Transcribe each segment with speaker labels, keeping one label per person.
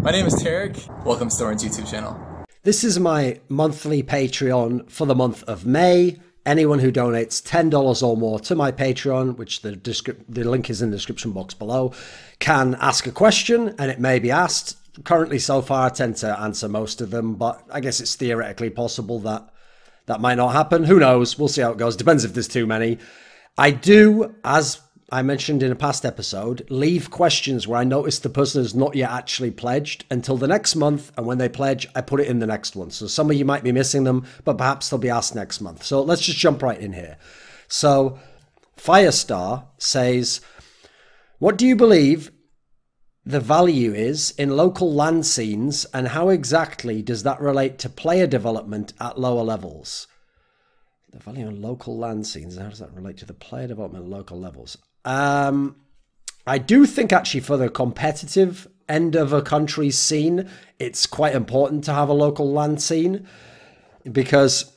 Speaker 1: My name is Tarek. Welcome to Storin's YouTube channel.
Speaker 2: This is my monthly Patreon for the month of May. Anyone who donates $10 or more to my Patreon, which the link is in the description box below, can ask a question and it may be asked. Currently, so far, I tend to answer most of them, but I guess it's theoretically possible that that might not happen. Who knows? We'll see how it goes. Depends if there's too many. I do, as I mentioned in a past episode, leave questions where I notice the person has not yet actually pledged until the next month, and when they pledge, I put it in the next one. So some of you might be missing them, but perhaps they'll be asked next month. So let's just jump right in here. So Firestar says, what do you believe the value is in local LAN scenes, and how exactly does that relate to player development at lower levels? The value in local LAN scenes, how does that relate to the player development at local levels? I do think actually for the competitive end of a country's scene, it's quite important to have a local LAN scene, because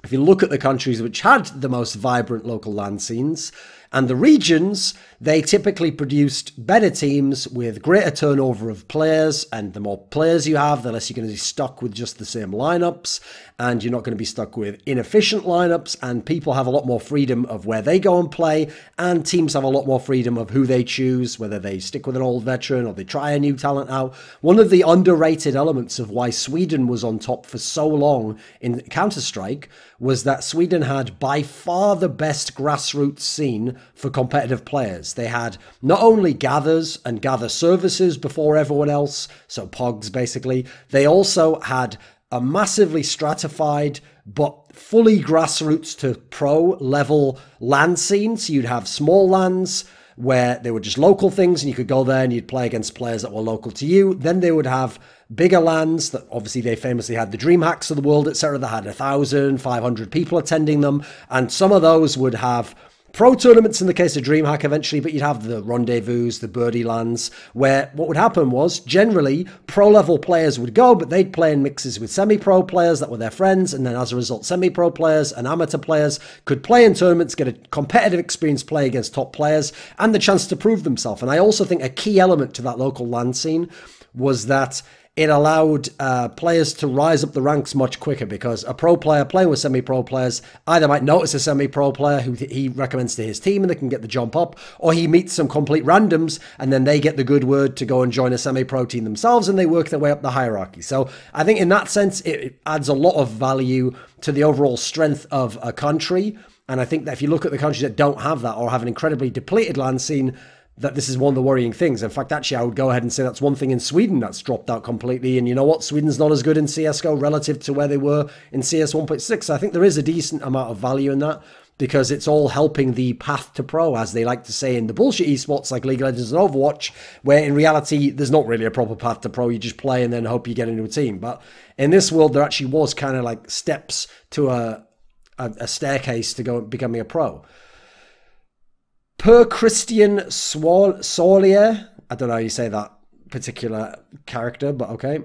Speaker 2: if you look at the countries which had the most vibrant local LAN scenes and the regions, they typically produced better teams with greater turnover of players, and the more players you have, the less you're going to be stuck with just the same lineups, and you're not going to be stuck with inefficient lineups, and people have a lot more freedom of where they go and play, and teams have a lot more freedom of who they choose, whether they stick with an old veteran or they try a new talent out. One of the underrated elements of why Sweden was on top for so long in Counter-Strike was that Sweden had by far the best grassroots scene for competitive players. They had not only gathers and gather services before everyone else, so POGs basically, they also had a massively stratified but fully grassroots to pro level LAN scene. So you'd have small LANs where they were just local things and you could go there and you'd play against players that were local to you. Then they would have bigger LANs that obviously they famously had the DreamHacks of the world, etc. that had 1,500 people attending them. And some of those would have pro tournaments in the case of DreamHack eventually, but you'd have the Rendezvous, the Birdie Lands, where what would happen was generally pro-level players would go, but they'd play in mixes with semi-pro players that were their friends, and then as a result, semi-pro players and amateur players could play in tournaments, get a competitive experience, play against top players, and the chance to prove themselves. And I also think a key element to that local LAN scene was that it allowed players to rise up the ranks much quicker, because a pro player playing with semi-pro players either might notice a semi-pro player who he recommends to his team and they can get the jump up, or he meets some complete randoms and then they get the good word to go and join a semi-pro team themselves and they work their way up the hierarchy. So I think in that sense, it adds a lot of value to the overall strength of a country. And I think that if you look at the countries that don't have that or have an incredibly depleted LAN scene, that this is one of the worrying things. In fact, actually, I would go ahead and say that's one thing in Sweden that's dropped out completely. And you know what? Sweden's not as good in CSGO relative to where they were in CS 1.6. So I think there is a decent amount of value in that, because it's all helping the path to pro, as they like to say in the bullshit esports like League of Legends and Overwatch, where in reality, there's not really a proper path to pro. You just play and then hope you get into a team. But in this world, there actually was kind of like steps to a staircase to go becoming a pro. Per Christian Solier, I don't know how you say that particular character, but okay.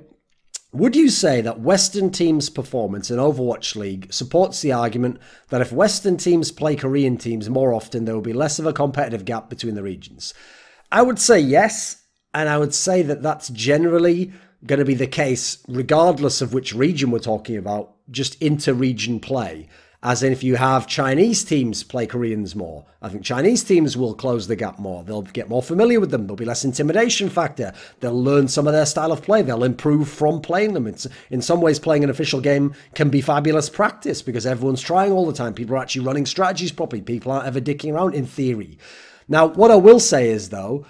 Speaker 2: Would you say that Western teams' performance in Overwatch League supports the argument that if Western teams play Korean teams more often, there will be less of a competitive gap between the regions? I would say yes, and I would say that that's generally going to be the case regardless of which region we're talking about, just inter-region play. As in, if you have Chinese teams play Koreans more, I think Chinese teams will close the gap more. They'll get more familiar with them. There'll be less intimidation factor. They'll learn some of their style of play. They'll improve from playing them. It's, in some ways, playing an official game can be fabulous practice because everyone's trying all the time. People are actually running strategies properly. People aren't ever dicking around in theory. Now, what I will say is, though,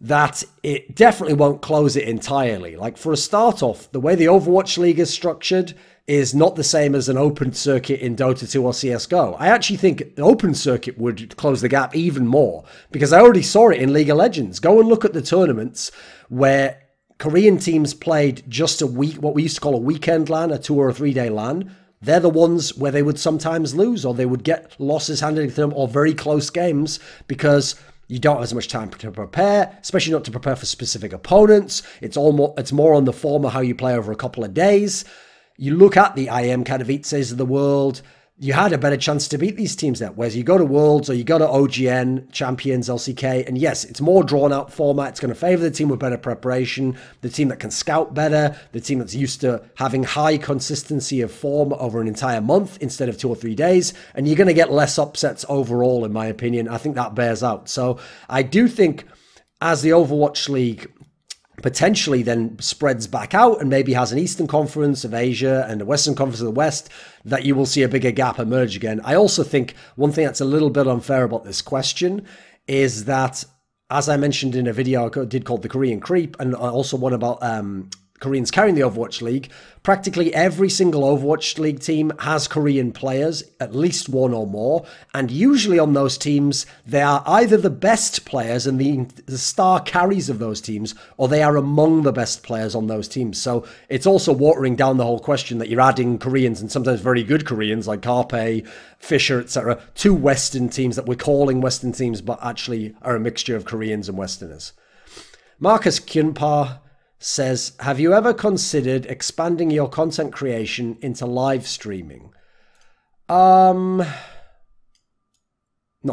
Speaker 2: that it definitely won't close it entirely. Like, for a start off, the way the Overwatch League is structured is not the same as an open circuit in Dota 2 or CSGO. I actually think an open circuit would close the gap even more, because I already saw it in League of Legends. Go and look at the tournaments where Korean teams played just a week, what we used to call a weekend LAN, a 2 or a 3 day LAN. They're the ones where they would sometimes lose, or they would get losses handed to them, or very close games, because you don't have as much time to prepare, especially not to prepare for specific opponents. It's more on the form of how you play over a couple of days. You look at the IM Katowices of the world, you had a better chance to beat these teams there. Whereas you go to Worlds or you go to OGN, Champions, LCK, and yes, it's more drawn out format. It's going to favor the team with better preparation, the team that can scout better, the team that's used to having high consistency of form over an entire month instead of 2 or 3 days. And you're going to get less upsets overall, in my opinion. I think that bears out. So I do think as the Overwatch League potentially then spreads back out and maybe has an Eastern Conference of Asia and a Western Conference of the West, that you will see a bigger gap emerge again. I also think one thing that's a little bit unfair about this question is that, as I mentioned in a video I did called The Korean Creep, and also one about Koreans carrying the Overwatch League, practically every single Overwatch League team has Korean players, at least one or more, and usually on those teams, they are either the best players and the star carries of those teams, or they are among the best players on those teams. So it's also watering down the whole question that you're adding Koreans, and sometimes very good Koreans like HawpT, Fisher, etc., to Western teams that we're calling Western teams, but actually are a mixture of Koreans and Westerners. Marcus Kyunpa says, have you ever considered expanding your content creation into live streaming? Not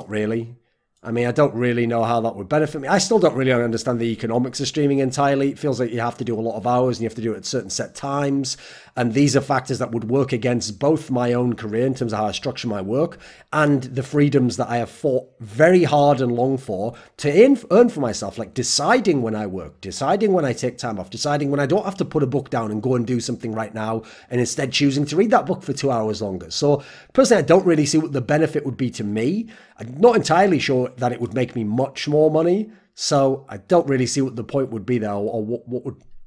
Speaker 2: really. I mean, I don't really know how that would benefit me. I still don't really understand the economics of streaming entirely. It feels like you have to do a lot of hours and you have to do it at certain set times. And these are factors that would work against both my own career in terms of how I structure my work and the freedoms that I have fought very hard and long for to earn for myself, like deciding when I work, deciding when I take time off, deciding when I don't have to put a book down and go and do something right now and instead choosing to read that book for 2 hours longer. So personally, I don't really see what the benefit would be to me. I'm not entirely sure that it would make me much more money. So I don't really see what the point would be there, or what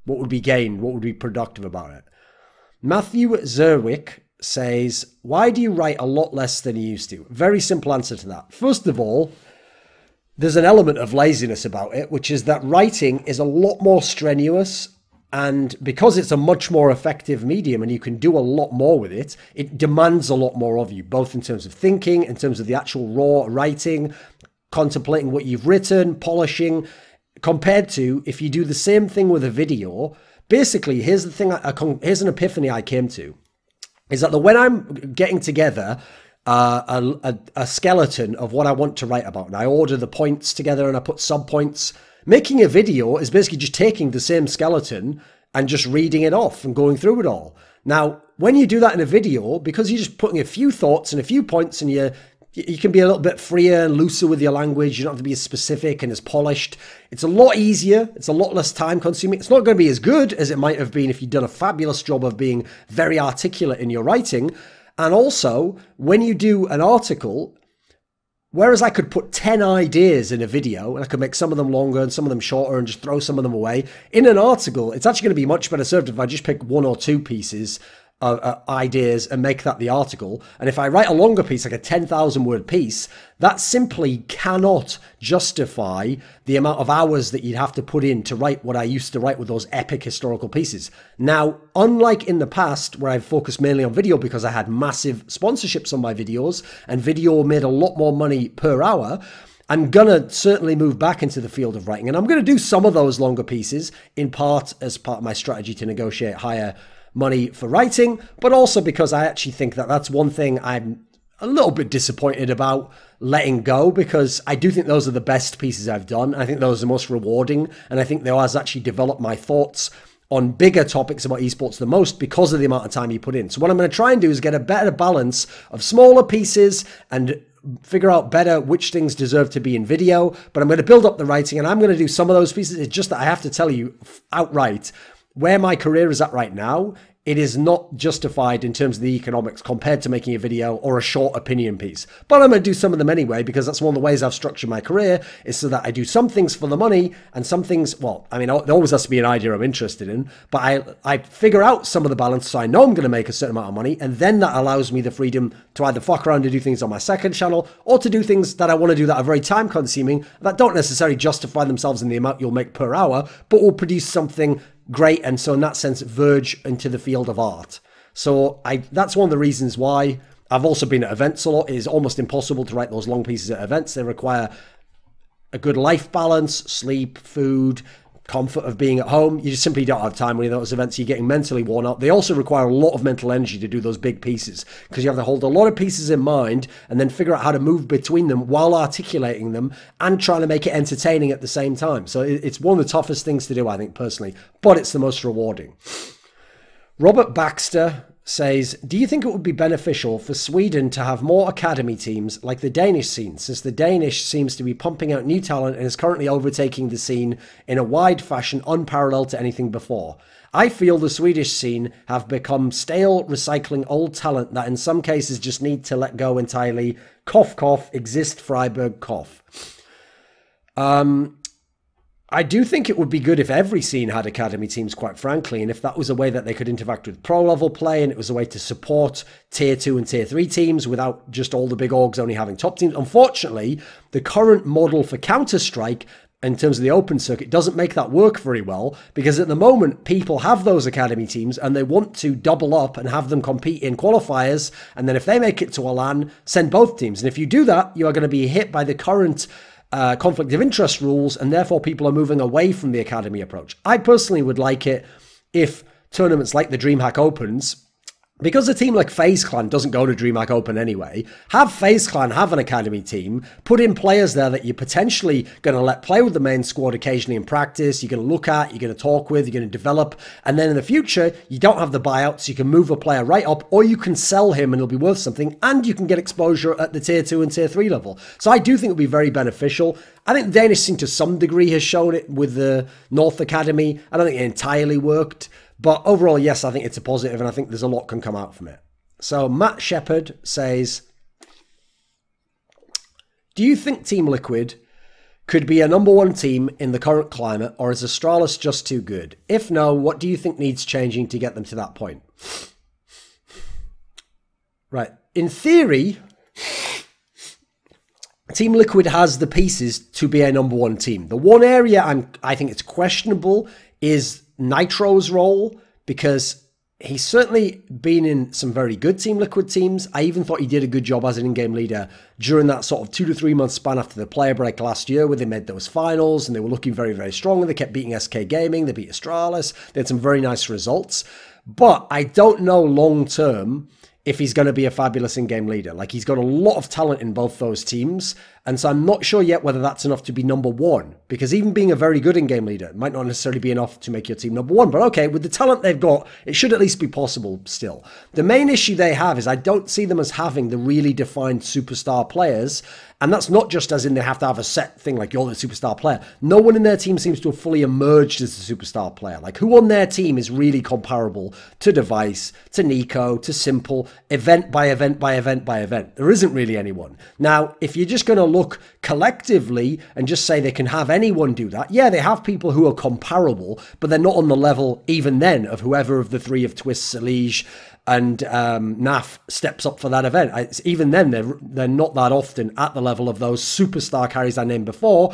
Speaker 2: would be gained, what would be productive about it. Matthew Zerwick says, why do you write a lot less than you used to? Very simple answer to that. First of all, there's an element of laziness about it, which is that writing is a lot more strenuous. And because it's a much more effective medium and you can do a lot more with it, it demands a lot more of you, both in terms of thinking, in terms of the actual raw writing, contemplating what you've written, polishing, compared to if you do the same thing with a video. Basically, here's the thing, here's an epiphany I came to, is that when I'm getting together a skeleton of what I want to write about, and I order the points together and I put sub-points, making a video is basically just taking the same skeleton and just reading it off and going through it all. Now, when you do that in a video, because you're just putting a few thoughts and a few points and you can be a little bit freer and looser with your language. You don't have to be as specific and as polished. It's a lot easier. It's a lot less time consuming. It's not going to be as good as it might have been if you'd done a fabulous job of being very articulate in your writing. And also, when you do an article, whereas I could put 10 ideas in a video and I could make some of them longer and some of them shorter and just throw some of them away, in an article, it's actually going to be much better served if I just pick 1 or 2 pieces ideas and make that the article. And if I write a longer piece, like a 10,000 word piece, that simply cannot justify the amount of hours that you'd have to put in to write what I used to write with those epic historical pieces. Now, unlike in the past where I've focused mainly on video because I had massive sponsorships on my videos and video made a lot more money per hour, I'm gonna certainly move back into the field of writing, and I'm gonna do some of those longer pieces in part as part of my strategy to negotiate higher money for writing, but also because I actually think that that's one thing I'm a little bit disappointed about letting go, because I do think those are the best pieces I've done. I think those are the most rewarding, and I think they has actually developed my thoughts on bigger topics about esports the most because of the amount of time you put in. So what I'm going to try and do is get a better balance of smaller pieces and figure out better which things deserve to be in video, but I'm going to build up the writing and I'm going to do some of those pieces. It's just that I have to tell you outright, where my career is at right now, it is not justified in terms of the economics compared to making a video or a short opinion piece. But I'm going to do some of them anyway, because that's one of the ways I've structured my career, is so that I do some things for the money and some things, well, I mean, there always has to be an idea I'm interested in, but I figure out some of the balance so I know I'm going to make a certain amount of money, and then that allows me the freedom to either fuck around and do things on my second channel, or to do things that I want to do that are very time consuming, that don't necessarily justify themselves in the amount you'll make per hour, but will produce something great, and so in that sense verge into the field of art. So that's one of the reasons why I've also been at events a lot. It is almost impossible to write those long pieces at events. They require a good life balance, sleep, food, comfort of being at home. You just simply don't have time when you're at those events. You're getting mentally worn out. They also require a lot of mental energy to do those big pieces because you have to hold a lot of pieces in mind and then figure out how to move between them while articulating them and trying to make it entertaining at the same time. So it's one of the toughest things to do, I think, personally, but it's the most rewarding. Robert Baxter says, do you think it would be beneficial for Sweden to have more academy teams like the Danish scene, since the Danish seems to be pumping out new talent and is currently overtaking the scene in a wide fashion unparalleled to anything before? I feel the Swedish scene have become stale, recycling old talent that in some cases just need to let go entirely. Cough, cough, exist Freiburg, cough. I do think it would be good if every scene had academy teams, quite frankly, and if that was a way that they could interact with pro-level play and it was a way to support Tier 2 and Tier 3 teams without just all the big orgs only having top teams. Unfortunately, the current model for Counter-Strike in terms of the open circuit doesn't make that work very well because at the moment people have those academy teams and they want to double up and have them compete in qualifiers, and then if they make it to a LAN, send both teams. And if you do that, you are going to be hit by the current conflict of interest rules, and therefore people are moving away from the academy approach. I personally would like it if tournaments like the DreamHack Opens, because a team like FaZe Clan doesn't go to DreamHack Open anyway, have FaZe Clan have an academy team, put in players there that you're potentially going to let play with the main squad occasionally in practice, you're going to look at, you're going to talk with, you're going to develop, and then in the future, you don't have the buyouts, so you can move a player right up, or you can sell him and it'll be worth something, and you can get exposure at the Tier 2 and Tier 3 level. So I do think it would be very beneficial. I think the Danish scene to some degree has shown it with the North Academy. I don't think it entirely worked. But overall, yes, I think it's a positive, and I think there's a lot can come out from it. So Matt Shepard says, do you think Team Liquid could be a #1 team in the current climate, or is Astralis just too good? If no, what do you think needs changing to get them to that point? Right. In theory, Team Liquid has the pieces to be a #1 team. The one area I think it's questionable is Nitro's role, because he's certainly been in some very good Team Liquid teams. I even thought he did a good job as an in-game leader during that sort of 2 to 3 month span after the player break last year, where they made those finals and they were looking very, very strong, and they kept beating SK Gaming, they beat Astralis, they had some very nice results. But I don't know long term if he's going to be a fabulous in-game leader. Like, he's got a lot of talent in both those teams, and so I'm not sure yet whether that's enough to be #1, because even being a very good in-game leader might not necessarily be enough to make your team #1, but okay, with the talent they've got, it should at least be possible still. The main issue they have is I don't see them as having the really defined superstar players, and that's not just as in they have to have a set thing like you're the superstar player. No one in their team seems to have fully emerged as a superstar player. Like, who on their team is really comparable to Device, to Nico, to Simple, event by event by event by event? There isn't really anyone. Now, if you're just going to look collectively and just say they can have anyone do that, yeah, they have people who are comparable, but they're not on the level even then of whoever of the three of Twist, Salige, and NAF steps up for that event. Even then, they're not that often at the level of those superstar carries I named before,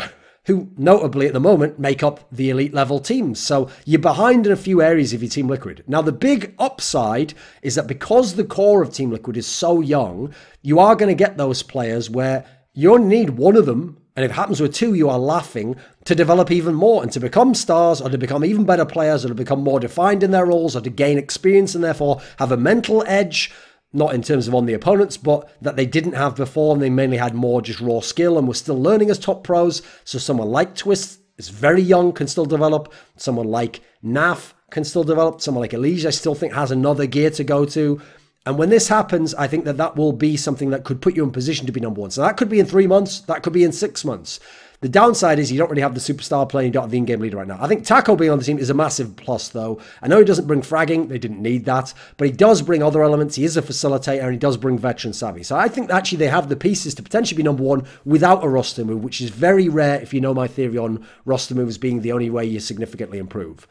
Speaker 2: who notably at the moment make up the elite level teams. So you're behind in a few areas of your Team Liquid. Now, the big upside is that because the core of Team Liquid is so young, you are going to get those players where you only need one of them, and if it happens with two, you are laughing, to develop even more and to become stars, or to become even better players, or to become more defined in their roles, or to gain experience and therefore have a mental edge, not in terms of on the opponents, but that they didn't have before, and they mainly had more just raw skill and were still learning as top pros. So someone like Twist is very young, can still develop. Someone like NAF can still develop. Someone like Elise, I still think has another gear to go to. And when this happens, I think that that will be something that could put you in position to be #1. So that could be in 3 months. That could be in 6 months. The downside is you don't really have the superstar player. You don't have the in-game leader right now. I think Taco being on the team is a massive plus, though. I know he doesn't bring fragging. They didn't need that. But he does bring other elements. He is a facilitator, and he does bring veteran savvy. So I think actually they have the pieces to potentially be #1 without a roster move, which is very rare if you know my theory on roster moves being the only way you significantly improve.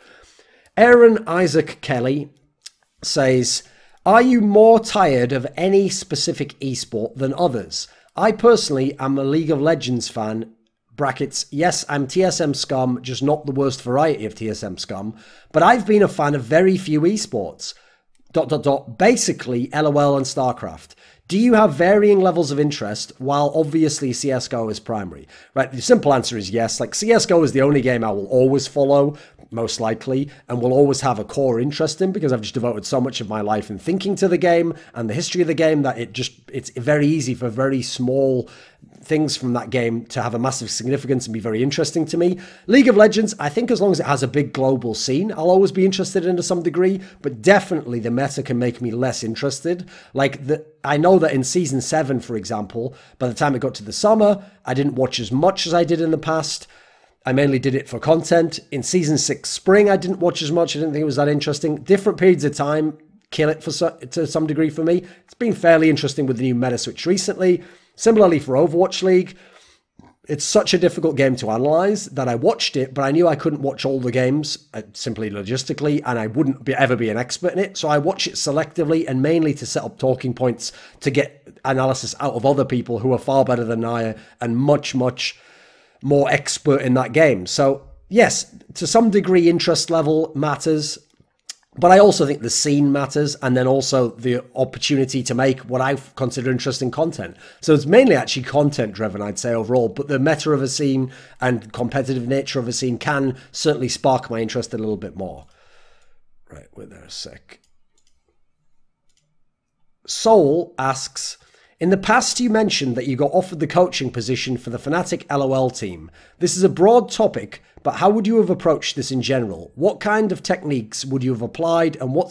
Speaker 2: Aaron Isaac Kelly says, are you more tired of any specific esport than others? I personally am a League of Legends fan. Brackets, yes, I'm TSM scum, just not the worst variety of TSM scum, but I've been a fan of very few esports. Basically LOL and StarCraft. Do you have varying levels of interest while obviously CSGO is primary? Right, the simple answer is yes. Like CSGO is the only game I will always follow, most likely, and will always have a core interest in because I've just devoted so much of my life in thinking to the game and the history of the game that it's very easy for very small things from that game to have a massive significance and be very interesting to me. League of Legends, I think as long as it has a big global scene, I'll always be interested in to some degree, but definitely the meta can make me less interested. I know that in Season 7, for example, by the time it got to the summer, I didn't watch as much as I did in the past. I mainly did it for content. In Season 6 Spring, I didn't watch as much. I didn't think it was that interesting. Different periods of time kill it to some degree for me. It's been fairly interesting with the new meta switch recently. Similarly for Overwatch League, it's such a difficult game to analyze that I watched it, but I knew I couldn't watch all the games simply logistically, and I wouldn't ever be an expert in it. So I watch it selectively and mainly to set up talking points to get analysis out of other people who are far better than I and much, much more expert in that game. So yes, to some degree, interest level matters. But I also think the scene matters, and then also the opportunity to make what I consider interesting content. So it's mainly actually content driven, I'd say, overall, but the meta of a scene and competitive nature of a scene can certainly spark my interest a little bit more. Right, wait there a sec. Soul asks, in the past you mentioned that you got offered the coaching position for the Fnatic LOL team. This is a broad topic, but how would you have approached this in general? What kind of techniques would you have applied, and what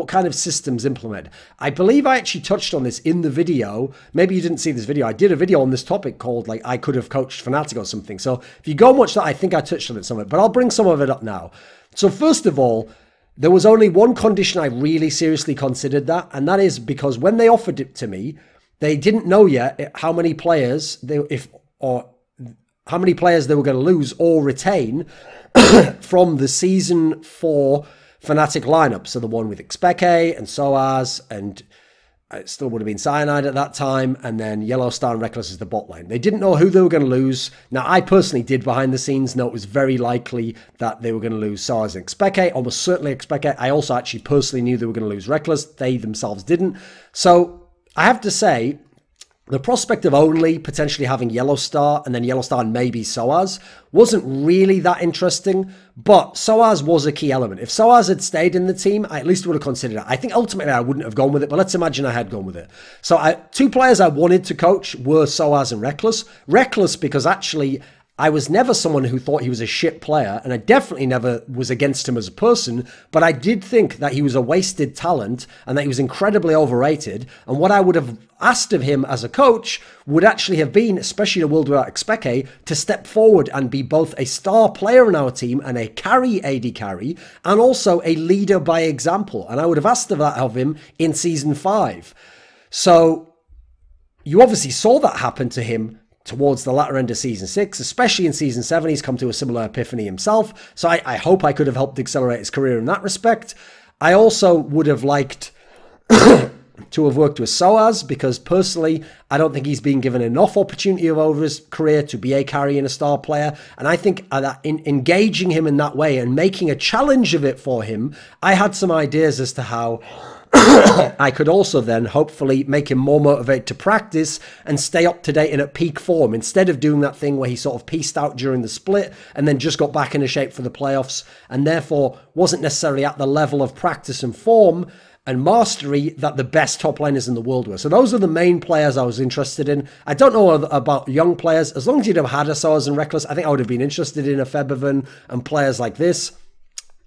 Speaker 2: kind of systems implemented? I believe I actually touched on this in the video. Maybe you didn't see this video. I did a video on this topic called like I could have coached Fnatic or something. So if you go and watch that, I think I touched on it somewhere, but I'll bring some of it up now. So first of all, there was only one condition I really seriously considered that, and that is because when they offered it to me, they didn't know yet how many players they were going to lose or retain from the Season 4 Fnatic lineup. So the one with Xpeke and Soaz, and it still would have been Cyanide at that time, and then Yellow Star and Reckless is the bot lane. They didn't know who they were going to lose. Now, I personally did behind the scenes know it was very likely that they were going to lose Soaz and Xpeke, almost certainly Xpeke. I also actually personally knew they were going to lose Reckless. They themselves didn't. So I have to say, the prospect of only potentially having Yellow Star and then Yellow Star and maybe Soaz wasn't really that interesting, but Soaz was a key element. If Soaz had stayed in the team, I at least would have considered it. I think ultimately I wouldn't have gone with it, but let's imagine I had gone with it. So two players I wanted to coach were Soaz and Reckless. Reckless because actually I was never someone who thought he was a shit player, and I definitely never was against him as a person, but I did think that he was a wasted talent and that he was incredibly overrated, and what I would have asked of him as a coach would actually have been, especially in a world without Xpeke, to step forward and be both a star player in our team and a AD carry, and also a leader by example, and I would have asked that of him in Season 5. So you obviously saw that happen to him towards the latter end of Season 6, especially in Season 7, he's come to a similar epiphany himself. So I hope I could have helped accelerate his career in that respect. I also would have liked to have worked with Soaz, because personally, I don't think he's been given enough opportunity over his career to be a carry and a star player. And I think that in engaging him in that way and making a challenge of it for him, I had some ideas as to how I could also then hopefully make him more motivated to practice and stay up to date and at peak form, instead of doing that thing where he sort of pieced out during the split and then just got back into shape for the playoffs and therefore wasn't necessarily at the level of practice and form and mastery that the best top laners in the world were. So those are the main players I was interested in. I don't know about young players. As long as you'd have had a Soaz and Reckless, I think I would have been interested in a Febiven and players like this.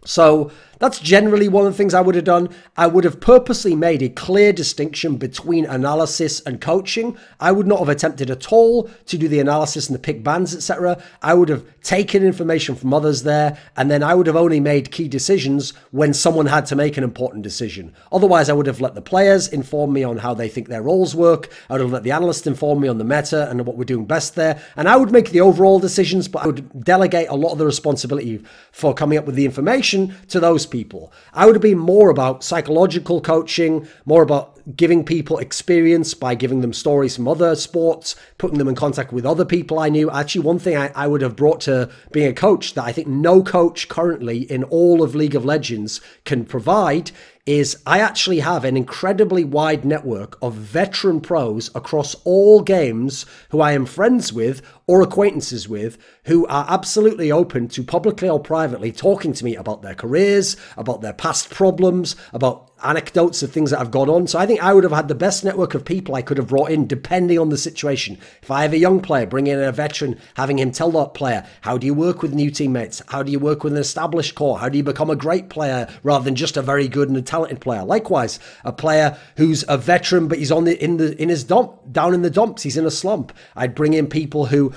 Speaker 2: So that's generally one of the things I would have done. I would have purposely made a clear distinction between analysis and coaching. I would not have attempted at all to do the analysis and the pick bans, etc. I would have taken information from others there, and then I would have only made key decisions when someone had to make an important decision. Otherwise, I would have let the players inform me on how they think their roles work. I would have let the analysts inform me on the meta and what we're doing best there. And I would make the overall decisions, but I would delegate a lot of the responsibility for coming up with the information to those people. I would have been more about psychological coaching, more about giving people experience by giving them stories from other sports, putting them in contact with other people I knew. Actually, one thing I would have brought to being a coach that I think no coach currently in all of League of Legends can provide is I actually have an incredibly wide network of veteran pros across all games who I am friends with or acquaintances with, who are absolutely open to publicly or privately talking to me about their careers, about their past problems, about anecdotes of things that have gone on. So I think I would have had the best network of people I could have brought in depending on the situation. If I have a young player, bring in a veteran, having him tell that player, how do you work with new teammates? How do you work with an established core? How do you become a great player rather than just a very good and a talented player? Likewise, a player who's a veteran but he's down in the dumps, he's in a slump. I'd bring in people who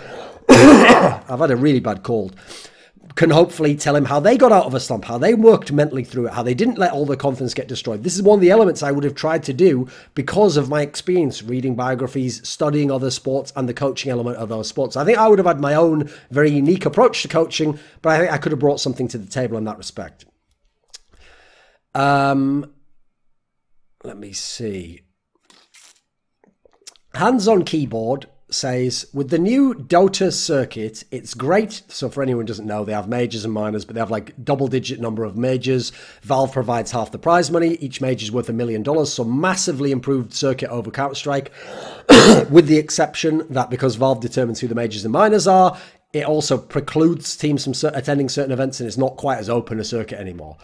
Speaker 2: I've had a really bad cold, can hopefully tell him how they got out of a slump, how they worked mentally through it, how they didn't let all their confidence get destroyed. This is one of the elements I would have tried to do because of my experience reading biographies, studying other sports, and the coaching element of those sports. I think I would have had my own very unique approach to coaching, but I think I could have brought something to the table in that respect. Let me see. Hands on keyboard says, with the new Dota circuit, it's great. So for anyone who doesn't know, they have majors and minors, but they have like double-digit number of majors. Valve provides half the prize money. Each major is worth $1 million. So massively improved circuit over Counter-Strike, with the exception that because Valve determines who the majors and minors are, it also precludes teams from attending certain events, and it's not quite as open a circuit anymore.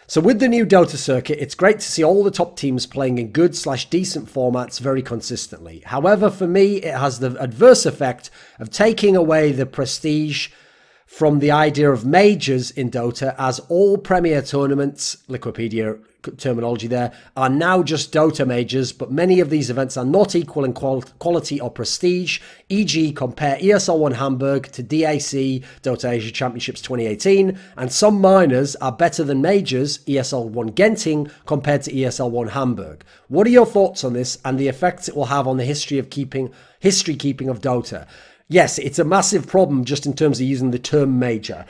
Speaker 2: So with the new Dota circuit, it's great to see all the top teams playing in good/decent formats very consistently. However, for me, it has the adverse effect of taking away the prestige from the idea of majors in Dota, as all premier tournaments, Liquipedia terminology there, are now just Dota majors, but many of these events are not equal in quality or prestige, e.g. compare ESL1 Hamburg to DAC, Dota Asia Championships 2018, and some minors are better than majors, ESL1 Genting, compared to ESL1 Hamburg. What are your thoughts on this and the effects it will have on the history keeping of Dota? Yes, it's a massive problem just in terms of using the term major.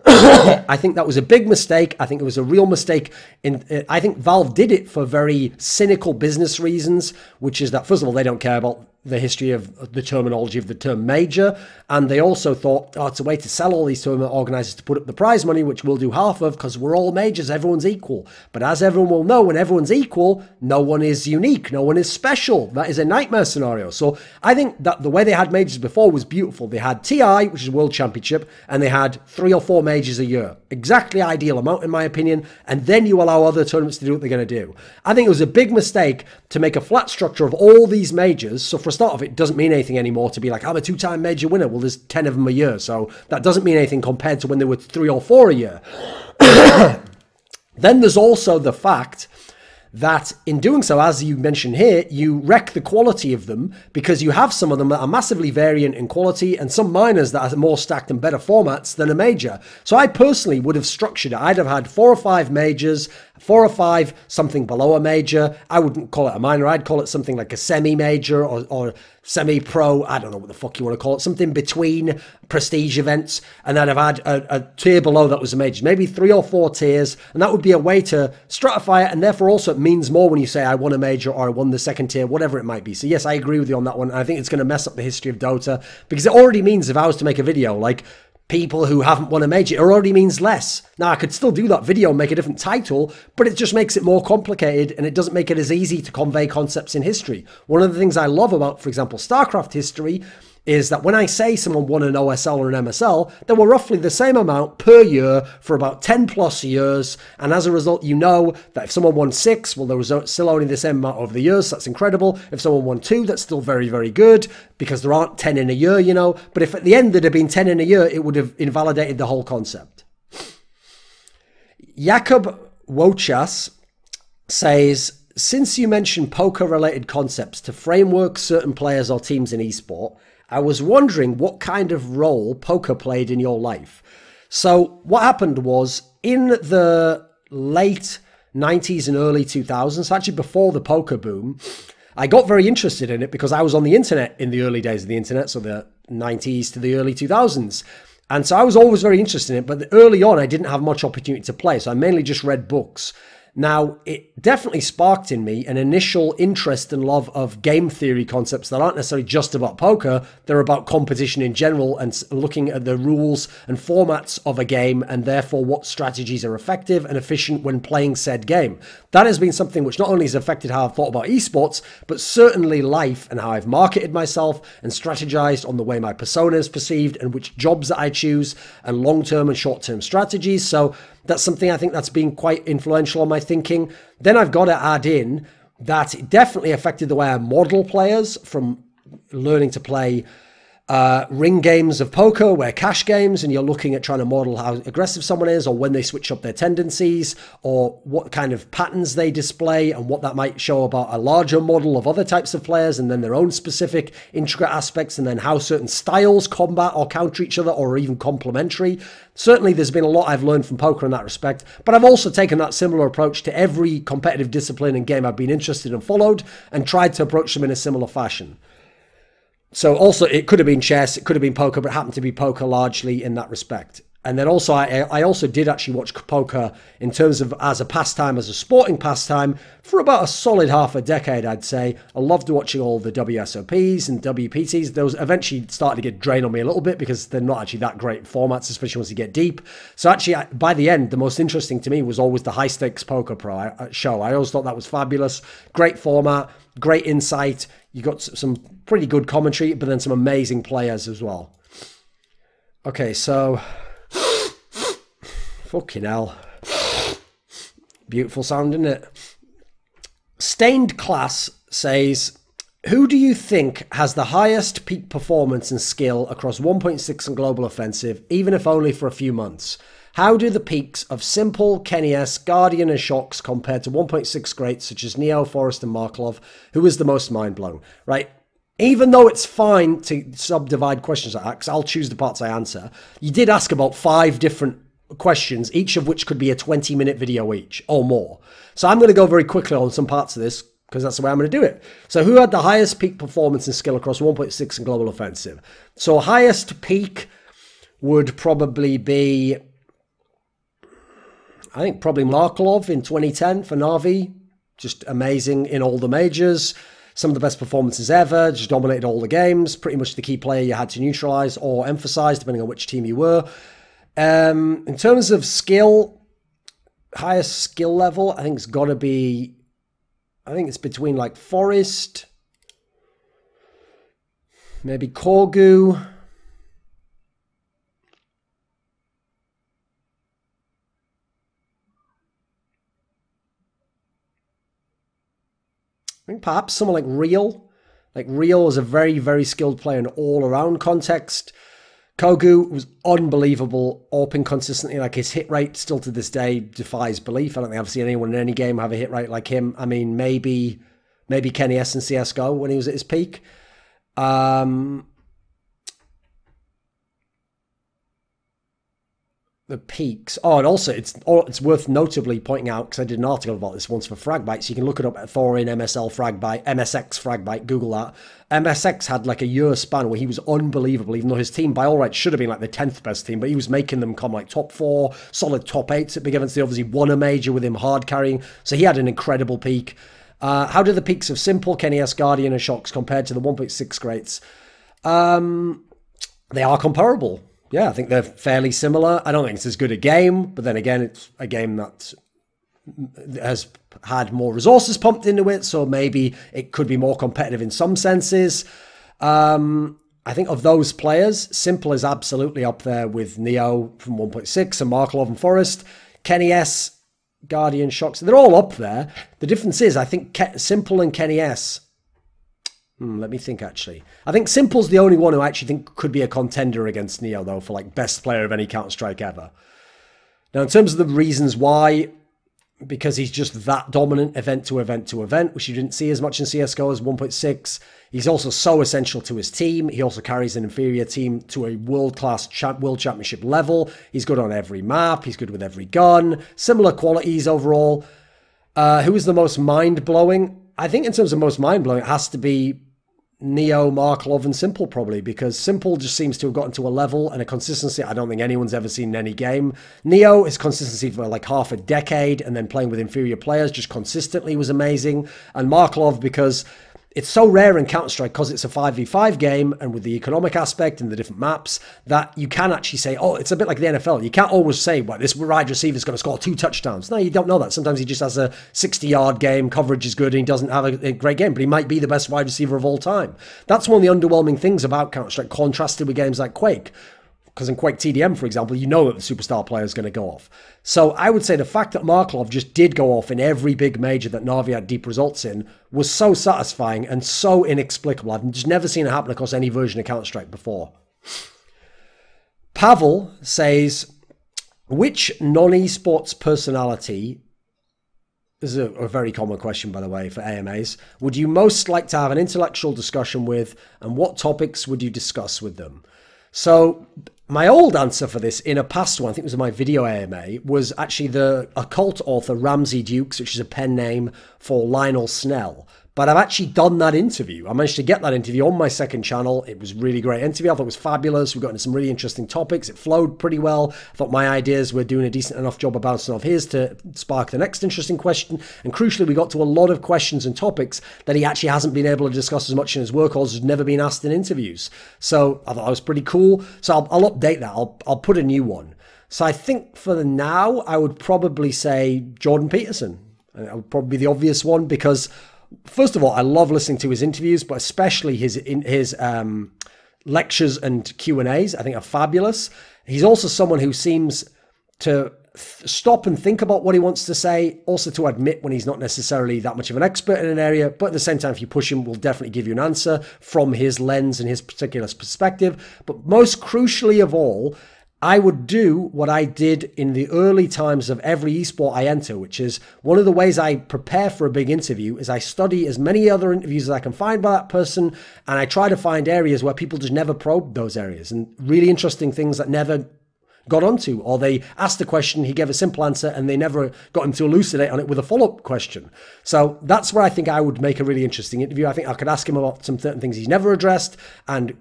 Speaker 2: I think that was a big mistake. I think it was a real mistake. I think Valve did it for very cynical business reasons, which is that, first of all, they don't care about the history of the terminology of the term major, and they also thought, oh, it's a way to sell all these tournament organizers to put up the prize money, which we'll do half of because we're all majors, everyone's equal. But as everyone will know, when everyone's equal, no one is unique, no one is special. That is a nightmare scenario. So I think that the way they had majors before was beautiful. They had TI, which is World Championship, and they had 3 or 4 majors a year. Exactly ideal amount, in my opinion, and then you allow other tournaments to do what they're going to do. I think it was a big mistake to make a flat structure of all these majors. So for a start of it doesn't mean anything anymore to be like, I'm a 2-time major winner. Well, there's 10 of them a year, so that doesn't mean anything compared to when there were 3 or 4 a year. Then there's also the fact that in doing so, as you mentioned here, you wreck the quality of them, because you have some of them that are massively variant in quality and some minors that are more stacked and better formats than a major. So I personally would have structured it. I'd have had 4 or 5 majors, 4 or 5 something below a major. I wouldn't call it a minor. I'd call it something like a semi-major or semi-pro. I don't know what the fuck you want to call it. Something between prestige events. And then I've had a tier below that was a major. Maybe 3 or 4 tiers. And that would be a way to stratify it. And therefore also it means more when you say I won a major or I won the second tier, whatever it might be. So yes, I agree with you on that one. I think it's going to mess up the history of Dota, because it already means, if I was to make a video like people who haven't won a major, it already means less. Now, I could still do that video and make a different title, but it just makes it more complicated and it doesn't make it as easy to convey concepts in history. One of the things I love about, for example, StarCraft history is that when I say someone won an OSL or an MSL, they were roughly the same amount per year for about 10 plus years. And as a result, you know that if someone won 6, well, there was still only the same amount over the years. So that's incredible. If someone won 2, that's still very, very good, because there aren't 10 in a year, you know. But if at the end there'd have been 10 in a year, it would have invalidated the whole concept. Jakob Wochas says, since you mentioned poker-related concepts to framework certain players or teams in esport, I was wondering what kind of role poker played in your life. So what happened was, in the late 90s and early 2000s, actually before the poker boom, I got very interested in it because I was on the internet in the early days of the internet, so the 90s to the early 2000s. And so I was always very interested in it, but early on I didn't have much opportunity to play, so I mainly just read books. Now, it definitely sparked in me an initial interest and love of game theory concepts that aren't necessarily just about poker. They're about competition in general and looking at the rules and formats of a game and therefore what strategies are effective and efficient when playing said game. That has been something which not only has affected how I've thought about esports, but certainly life and how I've marketed myself and strategized on the way my persona is perceived and which jobs that I choose and long-term and short-term strategies. So that's something I think that's been quite influential on my thinking. Then I've got to add in that it definitely affected the way I model players, from learning to play ring games of poker, where cash games, and you're looking at trying to model how aggressive someone is, or when they switch up their tendencies, or what kind of patterns they display, and what that might show about a larger model of other types of players, and then their own specific intricate aspects, and then how certain styles combat or counter each other, or are even complementary. Certainly there's been a lot I've learned from poker in that respect, but I've also taken that similar approach to every competitive discipline and game I've been interested in and followed, and tried to approach them in a similar fashion. So also, it could have been chess, it could have been poker, but it happened to be poker largely in that respect. And then also, I also did actually watch poker in terms of as a pastime, as a sporting pastime, for about a solid half a decade, I'd say. I loved watching all the WSOPs and WPTs. Those eventually started to get drained on me a little bit because they're not actually that great formats, especially once you get deep. So actually, by the end, the most interesting to me was always the High Stakes Poker Pro show. I always thought that was fabulous. Great format, great insight. You got some pretty good commentary, but then some amazing players as well. Okay, so... Fucking hell. Beautiful sound, isn't it? Stained Class says, who do you think has the highest peak performance and skill across 1.6 and Global Offensive, even if only for a few months? How do the peaks of Simple, Kenny S, Guardian and Shocks compare to 1.6 greats such as Neo, Forrest and Markelov? Who is the most mind-blown? Right? Even though it's fine to subdivide questions like that, because I'll choose the parts I answer, you did ask about 5 different questions, each of which could be a 20-minute video each or more. So I'm going to go very quickly on some parts of this because that's the way I'm going to do it. So who had the highest peak performance and skill across 1.6 and Global Offensive? So highest peak would probably be, I think probably Markelov in 2010 for Na'Vi. Just amazing in all the majors. Some of the best performances ever. Just dominated all the games. Pretty much the key player you had to neutralize or emphasize, depending on which team you were. In terms of skill, highest skill level, I think it's got to be, I think it's between like Forrest, maybe Korgu, I think perhaps someone like Real. Like Real is a very, very skilled player in all-around context. Kogu was unbelievable, AWPing consistently. Like his hit rate still to this day defies belief. I don't think I've seen anyone in any game have a hit rate like him. I mean, maybe Kenny S in CSGO when he was at his peak. The peaks. Oh, and also it's worth notably pointing out, because I did an article about this once for Fragbite, so you can look it up at Thorin, MSL Fragbite, MSX Fragbite, Google that. MSX had like a year span where he was unbelievable, even though his team by all rights should have been like the 10th best team, but he was making them come like top 4, solid top 8s at big events. They obviously won a major with him hard carrying, so he had an incredible peak. How do the peaks of Simple, Kenny S, Guardian and Shocks compared to the 1.6 greats? They are comparable. Yeah, I think they're fairly similar. I don't think it's as good a game, but then again, it's a game that has had more resources pumped into it, so maybe it could be more competitive in some senses. I think of those players, Simple is absolutely up there with Neo from 1.6 and Markelov and Forrest. Kenny S, Guardian, Shocks, they're all up there. The difference is, I think Simple and Kenny S... let me think, actually. I think Simple's the only one who I actually think could be a contender against Neo, though, for like best player of any Counter-Strike ever. Now, in terms of the reasons why, because he's just that dominant event to event to event, which you didn't see as much in CSGO as 1.6. He's also so essential to his team. He also carries an inferior team to a world-class world championship level. He's good on every map. He's good with every gun. Similar qualities overall. Who is the most mind-blowing? I think in terms of most mind-blowing, it has to be Neo, Marklov, and Simple probably, because Simple just seems to have gotten to a level and a consistency I don't think anyone's ever seen in any game. Neo, his consistency for like half a decade and then playing with inferior players just consistently was amazing. And Marklov, because it's so rare in Counter-Strike because it's a 5v5 game and with the economic aspect and the different maps that you can actually say, oh, it's a bit like the NFL. You can't always say, well, this wide receiver is going to score 2 touchdowns. No, you don't know that. Sometimes he just has a 60-yard game, coverage is good, and he doesn't have a great game, but he might be the best wide receiver of all time. That's one of the underwhelming things about Counter-Strike, contrasted with games like Quake. Because in Quake TDM, for example, you know that the superstar player is going to go off. So I would say the fact that Marklov just did go off in every big major that Na'Vi had deep results in was so satisfying and so inexplicable. I've just never seen it happen across any version of Counter-Strike before. Pavel says, which non-esports personality, this is a very common question, by the way, for AMAs, would you most like to have an intellectual discussion with, and what topics would you discuss with them? So my old answer for this in a past one, I think it was in my video AMA, was actually the occult author Ramsey Dukes, which is a pen name for Lionel Snell. But I've actually done that interview. I managed to get that interview on my second channel. It was a really great interview. I thought it was fabulous. We got into some really interesting topics. It flowed pretty well. I thought my ideas were doing a decent enough job of bouncing off his to spark the next interesting question. And crucially, we got to a lot of questions and topics that he actually hasn't been able to discuss as much in his work or has never been asked in interviews. So I thought that was pretty cool. So I'll update that. I'll put a new one. So I think for the now, I would probably say Jordan Peterson. That would probably be the obvious one because, first of all, I love listening to his interviews, but especially his lectures and Q&As, I think are fabulous. He's also someone who seems to stop and think about what he wants to say, also to admit when he's not necessarily that much of an expert in an area, but at the same time, if you push him, will definitely give you an answer from his lens and his particular perspective. But most crucially of all, I would do what I did in the early times of every esport I enter, which is one of the ways I prepare for a big interview is I study as many other interviews as I can find by that person, and I try to find areas where people just never probed those areas and really interesting things that never got onto, or they asked a question, he gave a simple answer, and they never got him to elucidate on it with a follow-up question. So that's where I think I would make a really interesting interview. I think I could ask him about some certain things he's never addressed and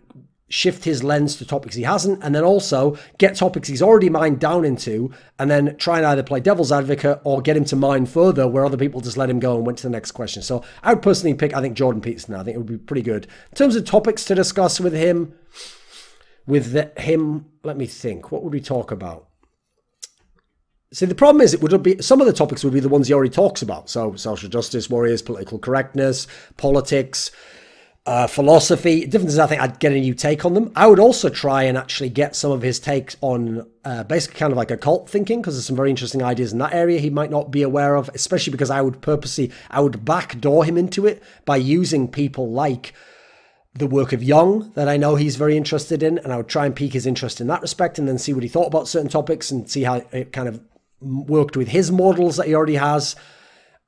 Speaker 2: shift his lens to topics he hasn't, and then also get topics he's already mined down into, and then try and either play devil's advocate or get him to mine further where other people just let him go and went to the next question. So I would personally pick, I think, Jordan Peterson. I think it would be pretty good. In terms of topics to discuss with him, let me think. What would we talk about? See, the problem is it would be some of the topics would be the ones he already talks about. So social justice warriors, political correctness, politics, philosophy, differences. I think I'd get a new take on them. I would also try and actually get some of his takes on basically kind of like occult thinking, because there's some very interesting ideas in that area he might not be aware of, especially because I would backdoor him into it by using people like the work of Young that I know he's very interested in, and I would try and pique his interest in that respect and then see what he thought about certain topics and see how it kind of worked with his models that he already has.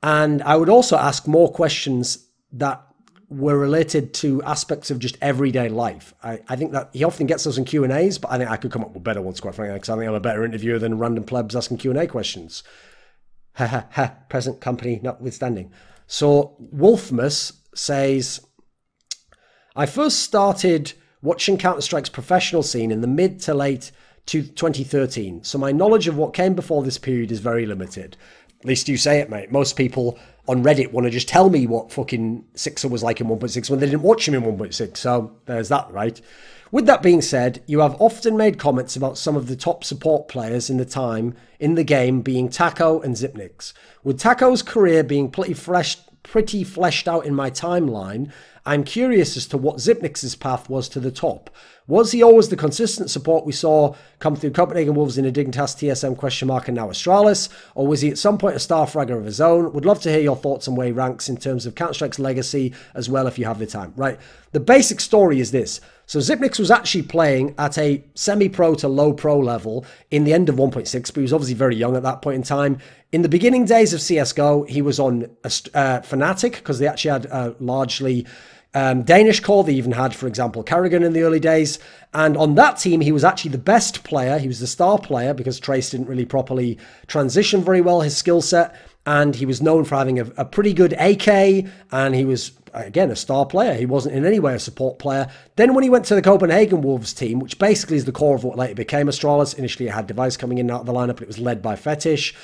Speaker 2: And I would also ask more questions that were related to aspects of just everyday life. I think that he often gets those in Q&As, but I think I could come up with better ones, quite frankly, because I think I'm a better interviewer than random plebs asking Q&A questions. Ha ha ha, present company notwithstanding. So Wolfmus says, I first started watching Counter-Strike's professional scene in the mid to late 2013, so my knowledge of what came before this period is very limited. At least you say it, mate. Most people on Reddit want to just tell me what fucking Sixer was like in 1.6 when they didn't watch him in 1.6. So there's that, right? With that being said, you have often made comments about some of the top support players in the time in the game being Taco and Zipnix. With Taco's career being pretty fleshed out in my timeline, I'm curious as to what Zipnix's path was to the top. Was he always the consistent support we saw come through Copenhagen Wolves in a Dignitas TSM ? And now Astralis? Or was he at some point a star fragger of his own? Would love to hear your thoughts on where he ranks in terms of Counter-Strike's legacy as well if you have the time. Right, the basic story is this. So Zipnix was actually playing at a semi-pro to low-pro level in the end of 1.6, but he was obviously very young at that point in time. In the beginning days of CSGO, he was on Fnatic because they actually had largely Danish core. They even had, for example, Carrigan in the early days. And on that team, he was actually the best player. He was the star player because Trace didn't really properly transition very well his skill set. and he was known for having a pretty good AK, and he was, again, a star player. He wasn't in any way a support player. Then when he went to the Copenhagen Wolves team, which basically is the core of what later became Astralis, initially it had Device coming in and out of the lineup, but it was led by Fetish.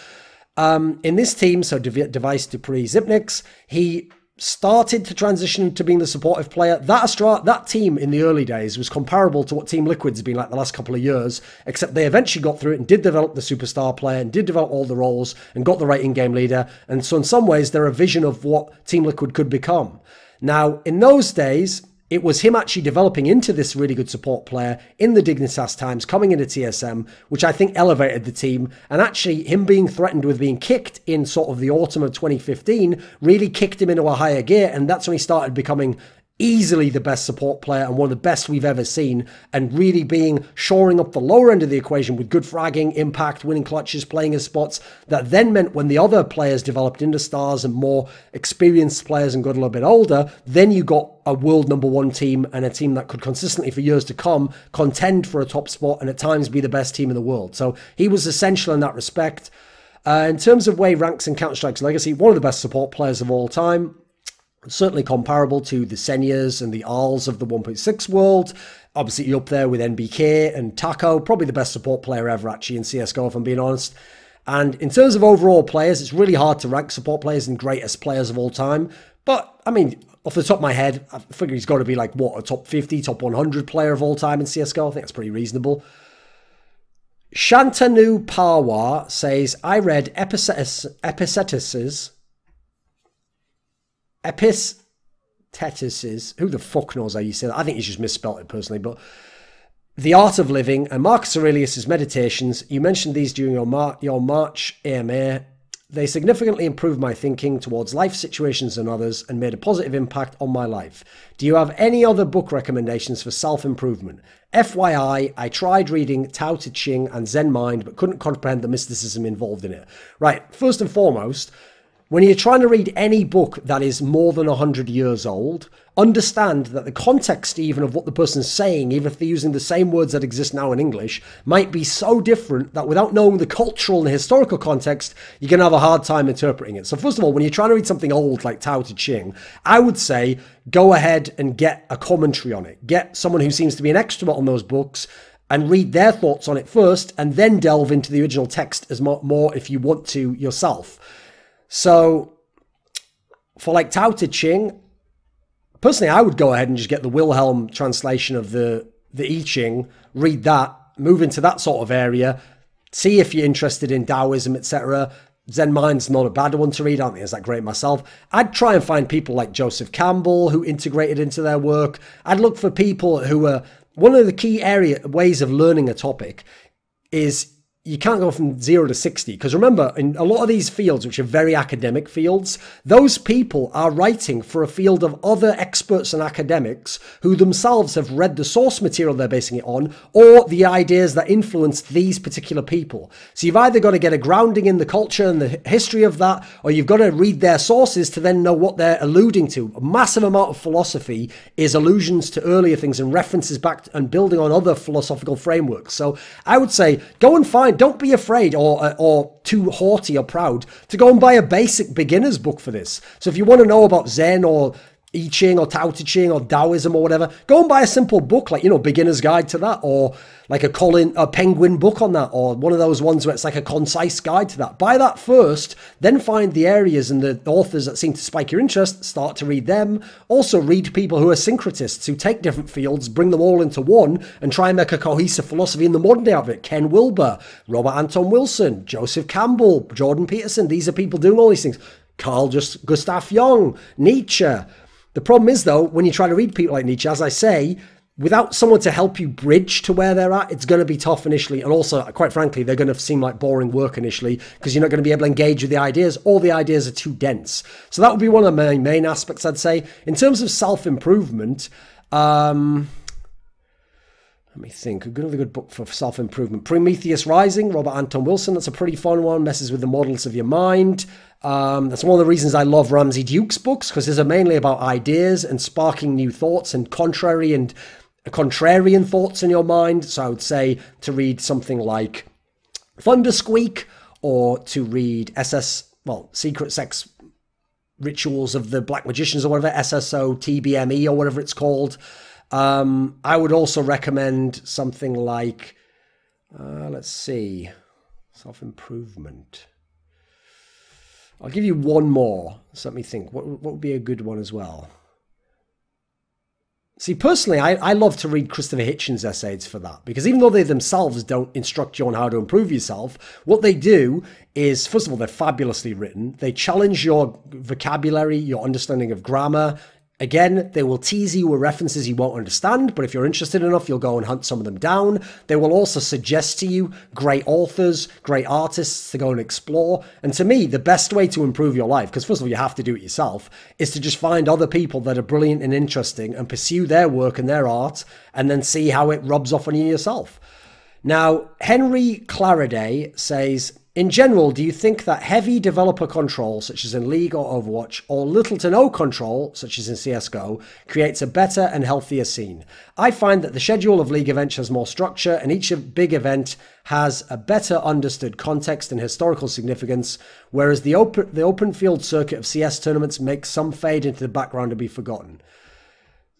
Speaker 2: In this team, so Device, Dupree, Zipnix, he started to transition to being the supportive player. That team in the early days was comparable to what Team Liquid's been like the last couple of years, except they eventually got through it and did develop the superstar player and did develop all the roles and got the right in-game leader. And so in some ways, they're a vision of what Team Liquid could become. Now, in those days, it was him actually developing into this really good support player in the Dignitas times, coming into TSM, which I think elevated the team. And actually, him being threatened with being kicked in sort of the autumn of 2015 really kicked him into a higher gear. And that's when he started becoming easily the best support player and one of the best we've ever seen, and really shoring up the lower end of the equation with good fragging, impact, winning clutches, playing his spots. That then meant when the other players developed into stars and more experienced players and got a little bit older, then you got a world #1 team and a team that could consistently for years to come contend for a top spot and at times be the best team in the world. So he was essential in that respect. In terms of way ranks in Counter-Strike's legacy, one of the best support players of all time. Certainly comparable to the Senyas and the Arls of the 1.6 world. Obviously up there with NBK and Taco. Probably the best support player ever actually in CSGO, if I'm being honest. And in terms of overall players, it's really hard to rank support players and greatest players of all time. But, I mean, off the top of my head, I figure he's got to be like, what, a top 50, top 100 player of all time in CSGO? I think that's pretty reasonable. Shantanu Parwar says, I read Epictetus's, who the fuck knows how you say that? I think he's just misspelled it personally, but The Art of Living and Marcus Aurelius' Meditations. You mentioned these during your March AMA. They significantly improved my thinking towards life situations and others and made a positive impact on my life. Do you have any other book recommendations for self-improvement? FYI, I tried reading Tao Te Ching and Zen Mind, but couldn't comprehend the mysticism involved in it. Right, first and foremost, when you're trying to read any book that is more than 100 years old, understand that the context even of what the person's saying, even if they're using the same words that exist now in English, might be so different that without knowing the cultural and historical context, you're going to have a hard time interpreting it. So first of all, when you're trying to read something old like Tao Te Ching, I would say go ahead and get a commentary on it. Get someone who seems to be an expert on those books and read their thoughts on it first, and then delve into the original text as more if you want to yourself. So, for like Tao Te Ching, personally, I would go ahead and just get the Wilhelm translation of the I Ching, read that, move into that sort of area, see if you're interested in Taoism, etc. Zen Mind's not a bad one to read. I don't think it's that great myself. I'd try and find people like Joseph Campbell who integrated into their work. I'd look for people who are, one of the key ways of learning a topic is you can't go from 0 to 60. Because remember, in a lot of these fields, which are very academic fields, those people are writing for a field of other experts and academics who themselves have read the source material they're basing it on, or the ideas that influenced these particular people. So you've either got to get a grounding in the culture and the history of that, or you've got to read their sources to then know what they're alluding to. A massive amount of philosophy is allusions to earlier things and references back and building on other philosophical frameworks. So I would say, go and find, don't be afraid or too haughty or proud to go and buy a basic beginner's book for this. So if you want to know about Zen or I Ching or Tao Te Ching or Taoism or whatever, go and buy a simple book like, Beginner's Guide to that, or like a Penguin book on that, or one of those ones where it's like a concise guide to that. Buy that first, then find the areas and the authors that seem to spike your interest, start to read them. Also read people who are syncretists, who take different fields, bring them all into one, and try and make a cohesive philosophy in the modern day of it. Ken Wilber, Robert Anton Wilson, Joseph Campbell, Jordan Peterson. These are people doing all these things. Gustav Jung, Nietzsche. The problem is, though, when you try to read people like Nietzsche, as I say, without someone to help you bridge to where they're at, it's going to be tough initially. And also, quite frankly, they're going to seem like boring work initially because you're not going to be able to engage with the ideas, or the ideas are too dense. So that would be one of my main aspects, I'd say. In terms of self-improvement, let me think. Another good book for self-improvement. Prometheus Rising, Robert Anton Wilson. That's a pretty fun one. Messes with the models of your mind. That's one of the reasons I love Ramsey Duke's books, because these are mainly about ideas and sparking new thoughts and contrarian thoughts in your mind. So I would say to read something like Thunder Squeak, or to read SS well, secret sex rituals of the Black Magicians or whatever, SSO, TBME or whatever it's called. I would also recommend something like, let's see, self-improvement. I'll give you one more. So let me think. What would be a good one as well? See, personally, I love to read Christopher Hitchens' essays for that, because even though they themselves don't instruct you on how to improve yourself, what they do is, first of all, they're fabulously written. They challenge your vocabulary, your understanding of grammar. Again, they will tease you with references you won't understand, but if you're interested enough, you'll go and hunt some of them down. They will also suggest to you great authors, great artists to go and explore. And to me, the best way to improve your life, because first of all, you have to do it yourself, is to just find other people that are brilliant and interesting and pursue their work and their art, and then see how it rubs off on you yourself. Now, Henry Claraday says, in general, do you think that heavy developer control, such as in League or Overwatch, or little to no control, such as in CSGO, creates a better and healthier scene? I find that the schedule of League events has more structure, and each big event has a better understood context and historical significance, whereas the open field circuit of CS tournaments makes some fade into the background and be forgotten.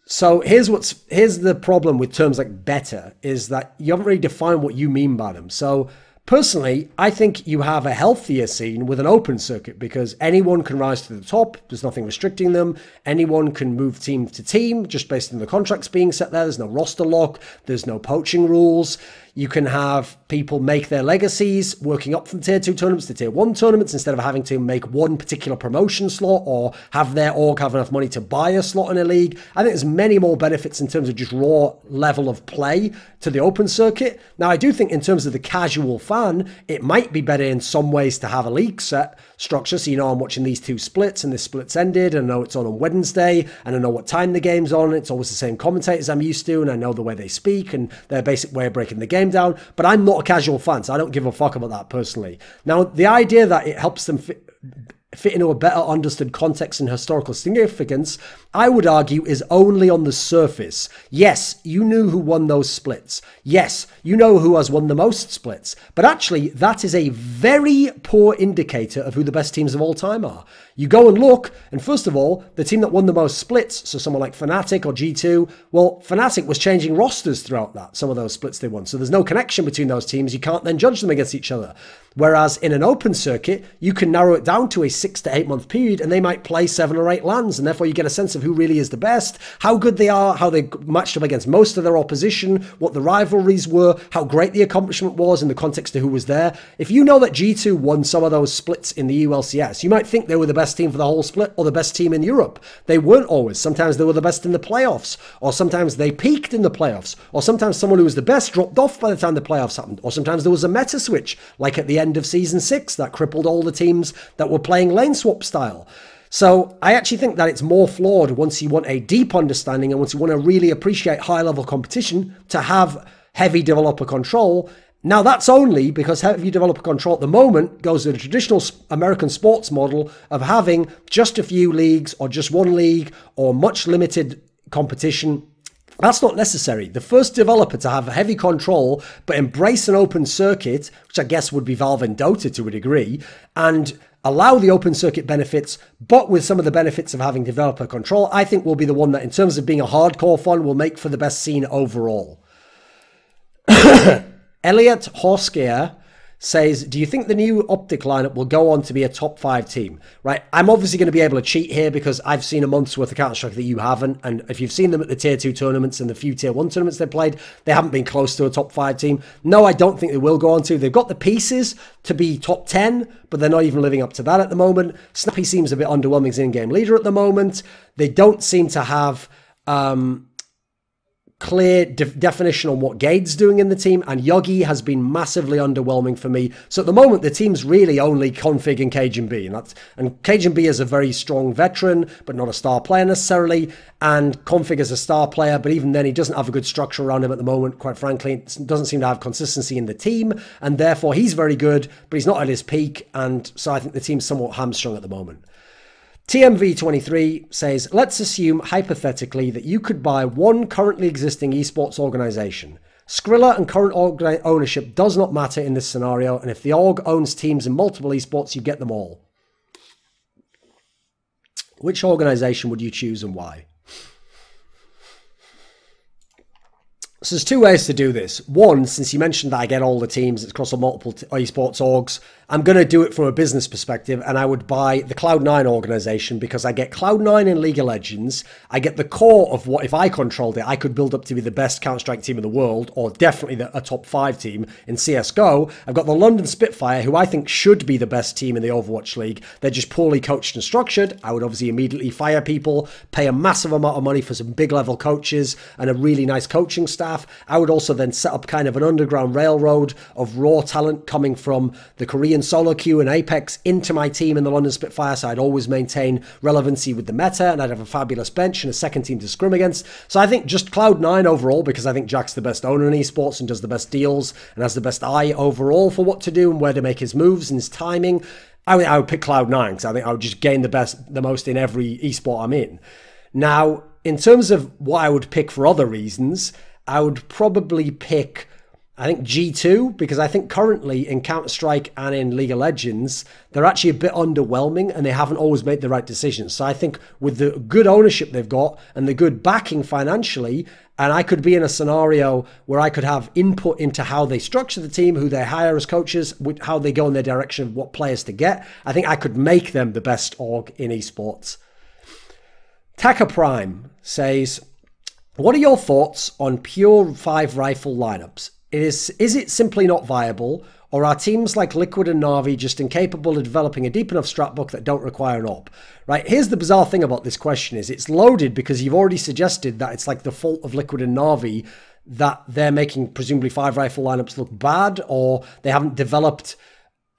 Speaker 2: So here's the problem with terms like better, is that you haven't really defined what you mean by them. So personally, I think you have a healthier scene with an open circuit, because anyone can rise to the top. There's nothing restricting them. Anyone can move team to team just based on the contracts being set there. There's no roster lock. There's no poaching rules. You can have people make their legacies working up from tier 2 tournaments to tier 1 tournaments instead of having to make one particular promotion slot or have their org have enough money to buy a slot in a league. I think there's many more benefits in terms of just raw level of play to the open circuit. Now, I do think in terms of the casual fan, it might be better in some ways to have a league set structure. So, you know, I'm watching these two splits and this split's ended, and I know it's on Wednesday, and I know what time the game's on. It's always the same commentators I'm used to, and I know the way they speak and their basic way of breaking the game down. But I'm not a casual fan, so I don't give a fuck about that personally. Now, the idea that it helps them fit into a better understood context and historical significance, I would argue, is only on the surface. Yes, you knew who won those splits. Yes, you know who has won the most splits. But actually, that is a very poor indicator of who the best teams of all time are. You go and look, and first of all, the team that won the most splits, so someone like Fnatic or G2, well, Fnatic was changing rosters throughout that, some of those splits they won. So there's no connection between those teams. You can't then judge them against each other. Whereas in an open circuit, you can narrow it down to a 6 to 8 month period, and they might play 7 or 8 LANs, and therefore you get a sense of who really is the best, how good they are, how they matched up against most of their opposition, what the rivalries were, how great the accomplishment was in the context of who was there. If you know that G2 won some of those splits in the ULCS, you might think they were the best team for the whole split or the best team in Europe. They weren't always. Sometimes they were the best in the playoffs, or sometimes they peaked in the playoffs, or sometimes someone who was the best dropped off by the time the playoffs happened, or sometimes there was a meta switch, like at the end of Season 6, that crippled all the teams that were playing lane swap style. So I actually think that it's more flawed once you want a deep understanding and once you want to really appreciate high-level competition to have heavy developer control. Now, that's only because heavy developer control at the moment goes to the traditional American sports model of having just a few leagues or just one league or much limited competition. That's not necessary. The first developer to have heavy control but embrace an open circuit, which I guess would be Valve and Dota to a degree, and allow the open circuit benefits, but with some of the benefits of having developer control, I think will be the one that, in terms of being a hardcore fun, will make for the best scene overall. Elliot Horskier says, do you think the new Optic lineup will go on to be a top 5 team? Right, I'm obviously going to be able to cheat here because I've seen a month's worth of Counter-Strike that you haven't, and if you've seen them at the tier 2 tournaments and the few tier 1 tournaments they've played, they haven't been close to a top 5 team. No, I don't think they will go on to. They've got the pieces to be top 10, but they're not even living up to that at the moment. Snappy seems a bit underwhelming as in-game leader at the moment. They don't seem to have clear definition on what Gade's doing in the team, and Yogi has been massively underwhelming for me. So at the moment, the team's really only Config and Cajun-B, and Cajun-B is a very strong veteran, but not a star player necessarily, and Config is a star player, but even then, he doesn't have a good structure around him at the moment, quite frankly. It doesn't seem to have consistency in the team, and therefore, he's very good, but he's not at his peak, and so I think the team's somewhat hamstrung at the moment. TMV23 says, let's assume hypothetically that you could buy one currently existing esports organization. Skrilla and current ownership does not matter in this scenario, and if the org owns teams in multiple esports, you get them all. Which organization would you choose and why? So there's two ways to do this. One, since you mentioned that I get all the teams across multiple esports orgs, I'm going to do it from a business perspective, and I would buy the Cloud9 organization because I get Cloud9 in League of Legends. I get the core of what, if I controlled it, I could build up to be the best Counter-Strike team in the world, or definitely a top 5 team in CSGO. I've got the London Spitfire, who I think should be the best team in the Overwatch League. They're just poorly coached and structured. I would obviously immediately fire people, pay a massive amount of money for some big level coaches and a really nice coaching staff. I would also then set up kind of an underground railroad of raw talent coming from the Korean solo queue and Apex into my team in the London Spitfire, so I'd always maintain relevancy with the meta, and I'd have a fabulous bench and a second team to scrim against. So I think just Cloud9 overall, because I think Jack's the best owner in esports and does the best deals and has the best eye overall for what to do and where to make his moves and his timing. I would pick Cloud9 because I think I would just gain the most in every esport I'm in. Now, in terms of what I would pick for other reasons, I would probably pick, I think, G2, because I think currently in Counter-Strike and in League of Legends, they're actually a bit underwhelming and they haven't always made the right decisions. So I think with the good ownership they've got and the good backing financially, and I could be in a scenario where I could have input into how they structure the team, who they hire as coaches, how they go in their direction of what players to get, I think I could make them the best org in esports. Taka Prime says, what are your thoughts on pure 5 rifle lineups? Is it simply not viable, or are teams like Liquid and Na'Vi just incapable of developing a deep enough strat book that don't require an AWP? Right, here's the bizarre thing about this question is it's loaded because you've already suggested that it's like the fault of Liquid and Na'Vi that they're making presumably 5 rifle lineups look bad, or they haven't developed...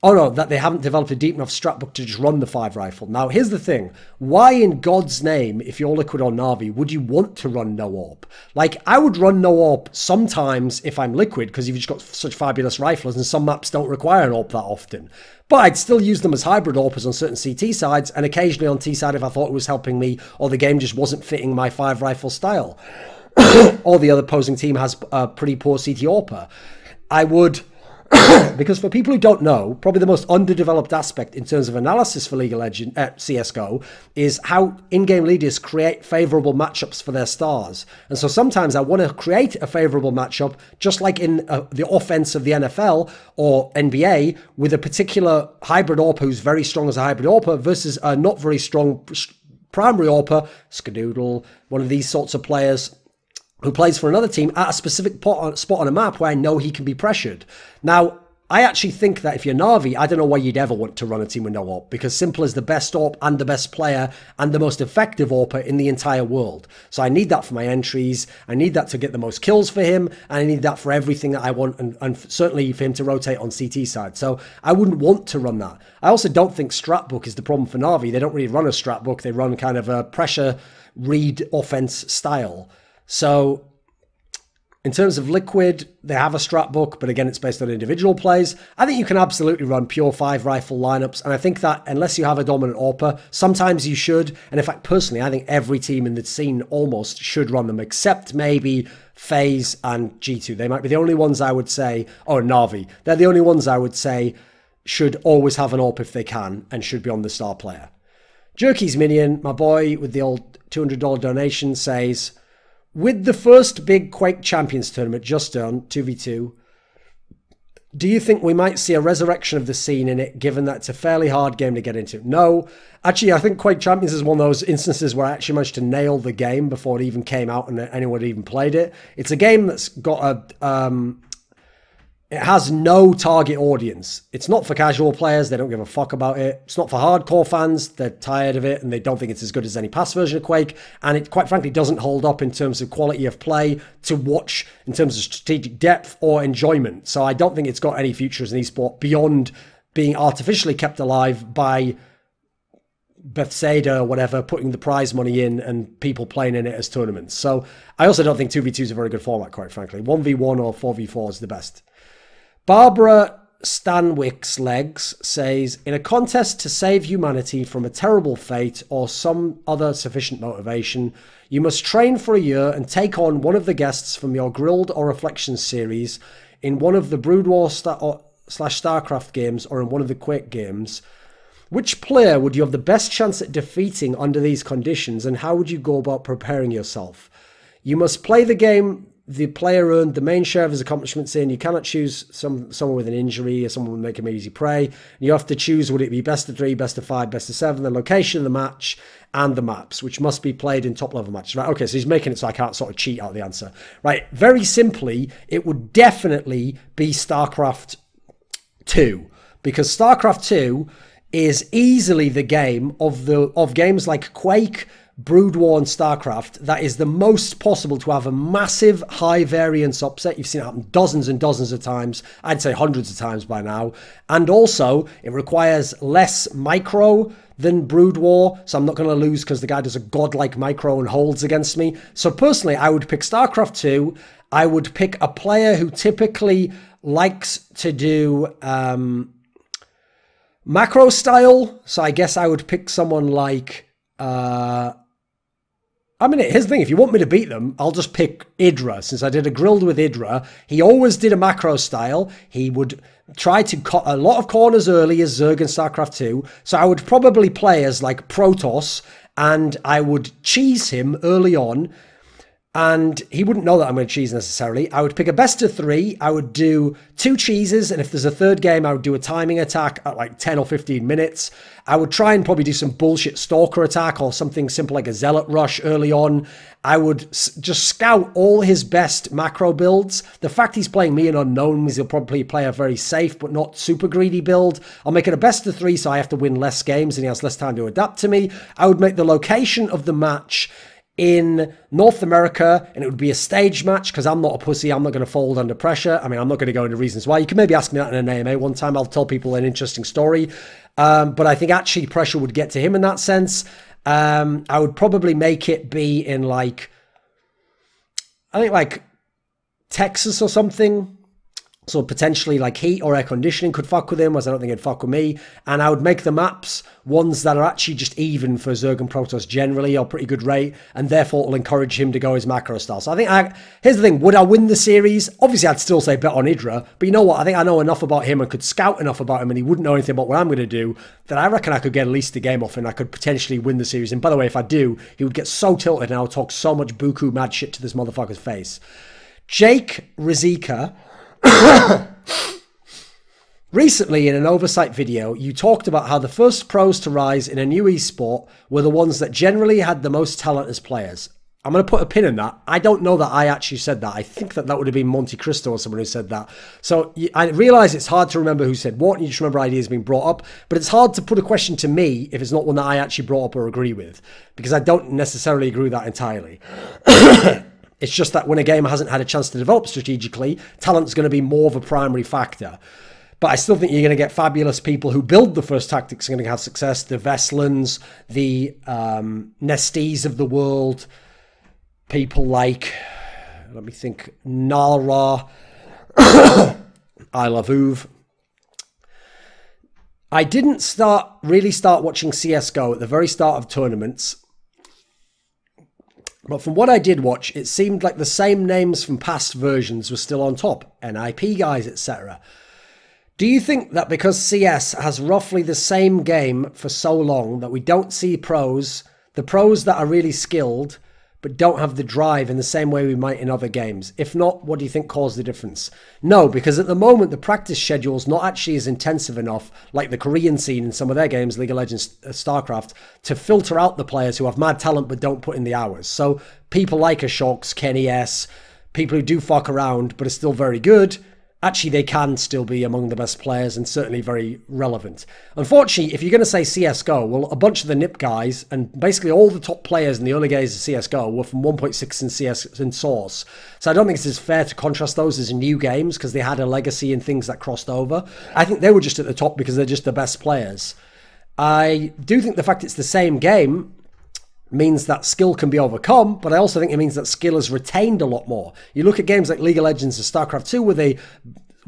Speaker 2: Oh no, that they haven't developed a deep enough strat book to just run the 5 rifle. Now, here's the thing. Why in God's name, if you're Liquid or Na'Vi, would you want to run no AWP? Like, I would run no AWP sometimes if I'm Liquid, because you've just got such fabulous riflers, and some maps don't require an AWP that often. But I'd still use them as hybrid AWPers on certain CT sides, and occasionally on T side if I thought it was helping me, or the game just wasn't fitting my 5 rifle style. Or the other opposing team has a pretty poor CT AWPer. I would... Because for people who don't know, probably the most underdeveloped aspect in terms of analysis for League of Legends, CSGO, is how in-game leaders create favorable matchups for their stars. And so sometimes I want to create a favorable matchup, just like in the offense of the NFL or NBA, with a particular hybrid AWP who's very strong as a hybrid AWPer versus a not very strong primary AWPer, Skadoodle, one of these sorts of players, who plays for another team at a specific spot on a map where I know he can be pressured. Now, I actually think that if you're Na'Vi, I don't know why you'd ever want to run a team with no AWP, because Simple is the best AWP and the best player and the most effective AWPer in the entire world. So I need that for my entries, I need that to get the most kills for him, and I need that for everything that I want, and certainly for him to rotate on CT side. So I wouldn't want to run that. I also don't think strat book is the problem for Na'Vi. They don't really run a strat book, they run kind of a pressure read offense style. So in terms of Liquid, they have a strat book, but again, it's based on individual plays. I think you can absolutely run pure 5 rifle lineups, and I think that unless you have a dominant AWPer, sometimes you should. And in fact, personally, I think every team in the scene almost should run them, except maybe FaZe and G2. They might be the only ones I would say, or Na'Vi. They're the only ones I would say should always have an AWP if they can, and should be on the star player. Jerky's Minion, my boy with the old $200 donation, says, with the first big Quake Champions tournament just done, 2v2, do you think we might see a resurrection of the scene in it, given that it's a fairly hard game to get into? No. Actually, I think Quake Champions is one of those instances where I actually managed to nail the game before it even came out and anyone had even played it. It's a game that's got a... it has no target audience. It's not for casual players. They don't give a fuck about it. It's not for hardcore fans. They're tired of it and they don't think it's as good as any past version of Quake. And it quite frankly doesn't hold up in terms of quality of play to watch, in terms of strategic depth or enjoyment. So I don't think it's got any future as an esport beyond being artificially kept alive by Bethesda or whatever, putting the prize money in and people playing in it as tournaments. So I also don't think 2v2 is a very good format, quite frankly. 1v1 or 4v4 is the best. Barbara Stanwick's Legs says, in a contest to save humanity from a terrible fate or some other sufficient motivation, you must train for a year and take on one of the guests from your Grilled or Reflections series in one of the Brood War / StarCraft games or in one of the Quake games. Which player would you have the best chance at defeating under these conditions, and how would you go about preparing yourself? You must play the game the player earned the main share of his accomplishments in. You cannot choose someone with an injury or someone with make him easy prey. You have to choose, would it be best of 3, best of 5, best of 7, the location of the match, and the maps, which must be played in top-level matches. Right, okay, so he's making it so I can't sort of cheat out the answer. Right, very simply, it would definitely be StarCraft 2, because StarCraft 2 is easily the game of games like Quake, Brood War, and StarCraft that is the most possible to have a massive high variance upset. You've seen it happen dozens and dozens of times. I'd say hundreds of times by now. And also, it requires less micro than Brood War, so I'm not going to lose because the guy does a godlike micro and holds against me. So personally, I would pick StarCraft 2. I would pick a player who typically likes to do macro style. So I guess I would pick someone like... I mean, here's the thing. If you want me to beat them, I'll just pick Idra. Since I did a grilled with Idra, he always did a macro style. He would try to cut a lot of corners early as Zerg in StarCraft 2. So I would probably play as like Protoss, and I would cheese him early on. And he wouldn't know that I'm going to cheese necessarily. I would pick a best of 3. I would do 2 cheeses. And if there's a third game, I would do a timing attack at like 10 or 15 minutes. I would try and probably do some bullshit stalker attack or something simple like a zealot rush early on. I would just scout all his best macro builds. The fact he's playing me an unknown means he'll probably play a very safe but not super greedy build. I'll make it a best of 3 so I have to win less games and he has less time to adapt to me. I would make the location of the match in North America, and it would be a stage match because I'm not a pussy. I'm not going to fold under pressure. I mean, I'm not going to go into reasons why. You can maybe ask me that in an AMA one time. I'll tell people an interesting story. But I think actually pressure would get to him in that sense. I would probably make it be in like, I think like Texas or something. So potentially like heat or air conditioning could fuck with him, whereas I don't think it'd fuck with me. And I would make the maps ones that are actually just even for Zerg and Protoss generally, or pretty good rate, and therefore it'll encourage him to go his macro style. So I think here's the thing, would I win the series? Obviously I'd still say bet on Idra, but you know what? I think I know enough about him and could scout enough about him, and he wouldn't know anything about what I'm going to do, that I reckon I could get at least a game off and I could potentially win the series. And by the way, if I do, he would get so tilted and I would talk so much buku mad shit to this motherfucker's face. Jake Rizika. Recently, in an oversight video, you talked about how the first pros to rise in a new esport were the ones that generally had the most talent as players. I'm going to put a pin in that. I don't know that I actually said that. I think that would have been Monte Cristo or someone who said that. So I realise it's hard to remember who said what, and you just remember ideas being brought up, but it's hard to put a question to me if it's not one that I actually brought up or agree with, because I don't necessarily agree with that entirely. It's just that when a game hasn't had a chance to develop strategically, talent's going to be more of a primary factor. But I still think you're going to get fabulous people who build the first tactics are going to have success. The Westerlunds, the Nesties of the world, people like, let me think, Nara, I love Uv. I didn't really start watching CSGO at the very start of tournaments. But from what I did watch, it seemed like the same names from past versions were still on top. NIP guys, etc. Do you think that because CS has roughly the same game for so long that we don't see pros, the pros that are really skilled, but don't have the drive in the same way we might in other games? If not, what do you think caused the difference? No, because at the moment, the practice schedule's not actually as intensive enough, like the Korean scene in some of their games, League of Legends, StarCraft, to filter out the players who have mad talent but don't put in the hours. So people like Ashox, Kenny S, people who do fuck around but are still very good, actually they can still be among the best players and certainly very relevant. Unfortunately, if you're going to say CSGO, well, a bunch of the NIP guys and basically all the top players in the early days of CSGO were from 1.6 in CS in Source. So I don't think it's as fair to contrast those as new games because they had a legacy and things that crossed over. I think they were just at the top because they're just the best players. I do think the fact it's the same game means that skill can be overcome, but I also think it means that skill is retained a lot more. You look at games like League of Legends and StarCraft 2 where they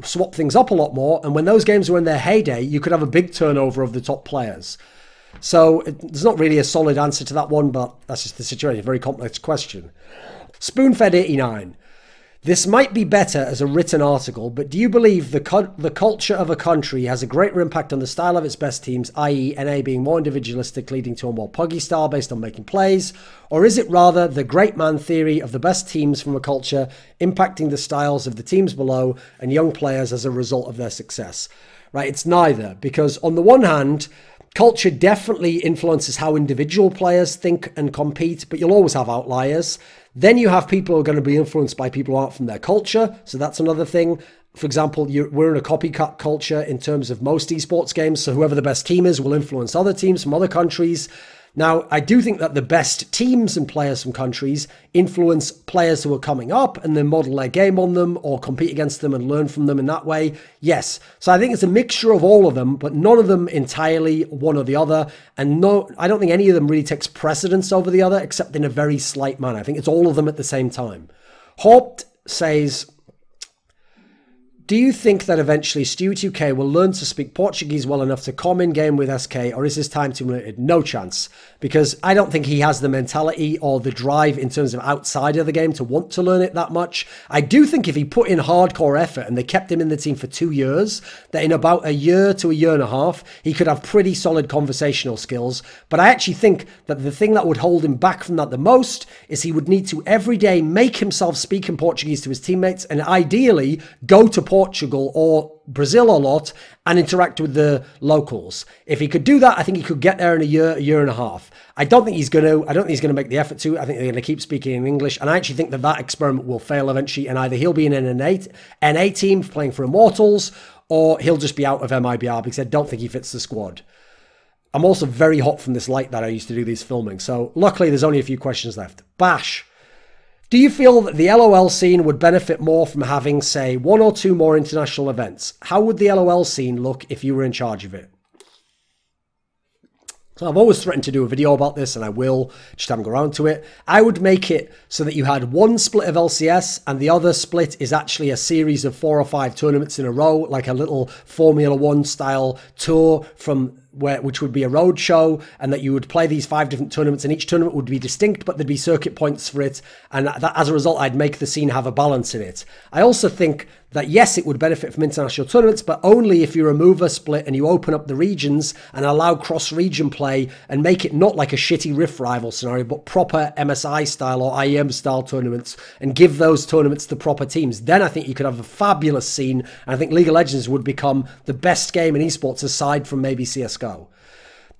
Speaker 2: swap things up a lot more, and when those games were in their heyday, you could have a big turnover of the top players. So there's not really a solid answer to that one, but that's just the situation. A very complex question. Spoonfed89. This might be better as a written article, but do you believe the culture of a country has a greater impact on the style of its best teams, i.e. NA being more individualistic, leading to a more puggy style based on making plays? Or is it rather the great man theory of the best teams from a culture impacting the styles of the teams below and young players as a result of their success? Right, it's neither, because on the one hand, culture definitely influences how individual players think and compete, but you'll always have outliers. Then you have people who are going to be influenced by people who aren't from their culture. So that's another thing. For example, we're in a copycat culture in terms of most esports games. So whoever the best team is will influence other teams from other countries. Now, I do think that the best teams and players from countries influence players who are coming up and then model their game on them or compete against them and learn from them in that way. Yes. So I think it's a mixture of all of them, but none of them entirely one or the other. And no, I don't think any of them really takes precedence over the other, except in a very slight manner. I think it's all of them at the same time. HawpT says, do you think that eventually Stewie2K will learn to speak Portuguese well enough to come in game with SK, or is his time too limited? No chance, because I don't think he has the mentality or the drive in terms of outside of the game to want to learn it that much. I do think if he put in hardcore effort and they kept him in the team for 2 years, that in about a year to a year and a half, he could have pretty solid conversational skills. But I actually think that the thing that would hold him back from that the most is he would need to every day make himself speak in Portuguese to his teammates and ideally go to Portugal or Brazil a lot and interact with the locals. If he could do that, I think he could get there in a year and a half. I don't think he's going to make the effort to. I think they're going to keep speaking in English. And I actually think that that experiment will fail eventually. And either he'll be in an NA team playing for Immortals, or he'll just be out of MIBR because I don't think he fits the squad. I'm also very hot from this light that I used to do these filming. So luckily there's only a few questions left. Bash. Do you feel that the LOL scene would benefit more from having, say, 1 or 2 more international events? How would the LOL scene look if you were in charge of it? So I've always threatened to do a video about this, and I will, just haven't got around to it. I would make it so that you had one split of LCS, and the other split is actually a series of 4 or 5 tournaments in a row, like a little Formula 1 style tour from which would be a road show, and that you would play these 5 different tournaments, and each tournament would be distinct, but there'd be circuit points for it. And that, as a result, I'd make the scene have a balance in it. I also think that, yes, it would benefit from international tournaments, but only if you remove a split and you open up the regions and allow cross-region play and make it not like a shitty Rift rival scenario, but proper MSI style or IEM style tournaments, and give those tournaments to proper teams. Then I think you could have a fabulous scene, and I think League of Legends would become the best game in esports aside from maybe CSGO.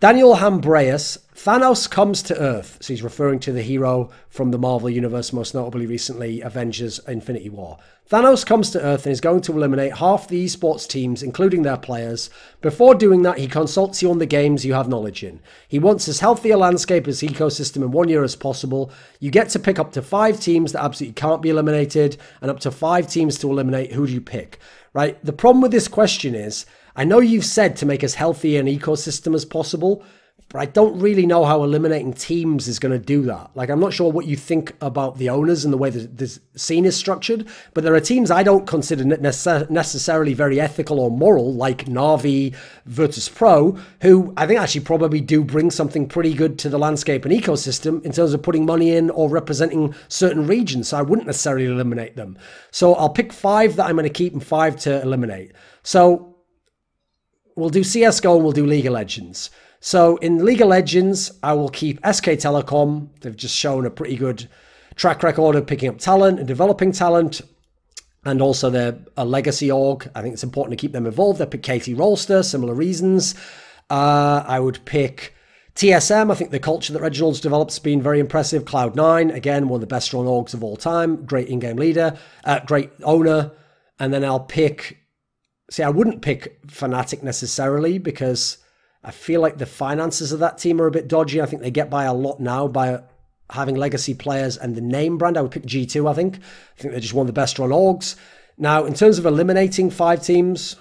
Speaker 2: Daniel Hambreus, Thanos comes to Earth. So he's referring to the hero from the Marvel Universe, most notably recently Avengers Infinity War. Thanos comes to Earth and is going to eliminate half the esports teams, including their players. Before doing that, he consults you on the games you have knowledge in. He wants as healthy a landscape as ecosystem in 1 year as possible. You get to pick up to 5 teams that absolutely can't be eliminated, and up to 5 teams to eliminate. Who do you pick? Right? The problem with this question is, I know you've said to make as healthy an ecosystem as possible, but I don't really know how eliminating teams is going to do that. Like, I'm not sure what you think about the owners and the way this scene is structured, but there are teams I don't consider necessarily very ethical or moral, like Na'Vi, Virtus.pro, who I think actually probably do bring something pretty good to the landscape and ecosystem in terms of putting money in or representing certain regions. So I wouldn't necessarily eliminate them. So I'll pick 5 that I'm going to keep and 5 to eliminate. So we'll do CSGO and we'll do League of Legends. So in League of Legends, I will keep SK Telecom. They've just shown a pretty good track record of picking up talent and developing talent. And also they're a legacy org. I think it's important to keep them involved. I pick Katie Rolster, similar reasons. I would pick TSM. I think the culture that Reginald's developed has been very impressive. Cloud9, again, one of the best run orgs of all time. Great in-game leader, great owner. And then I'll pick... See, I wouldn't pick Fnatic necessarily because I feel like the finances of that team are a bit dodgy. I think they get by a lot now by having legacy players and the name brand. I would pick G2, I think. I think they're just one of the best run orgs. Now, in terms of eliminating 5 teams,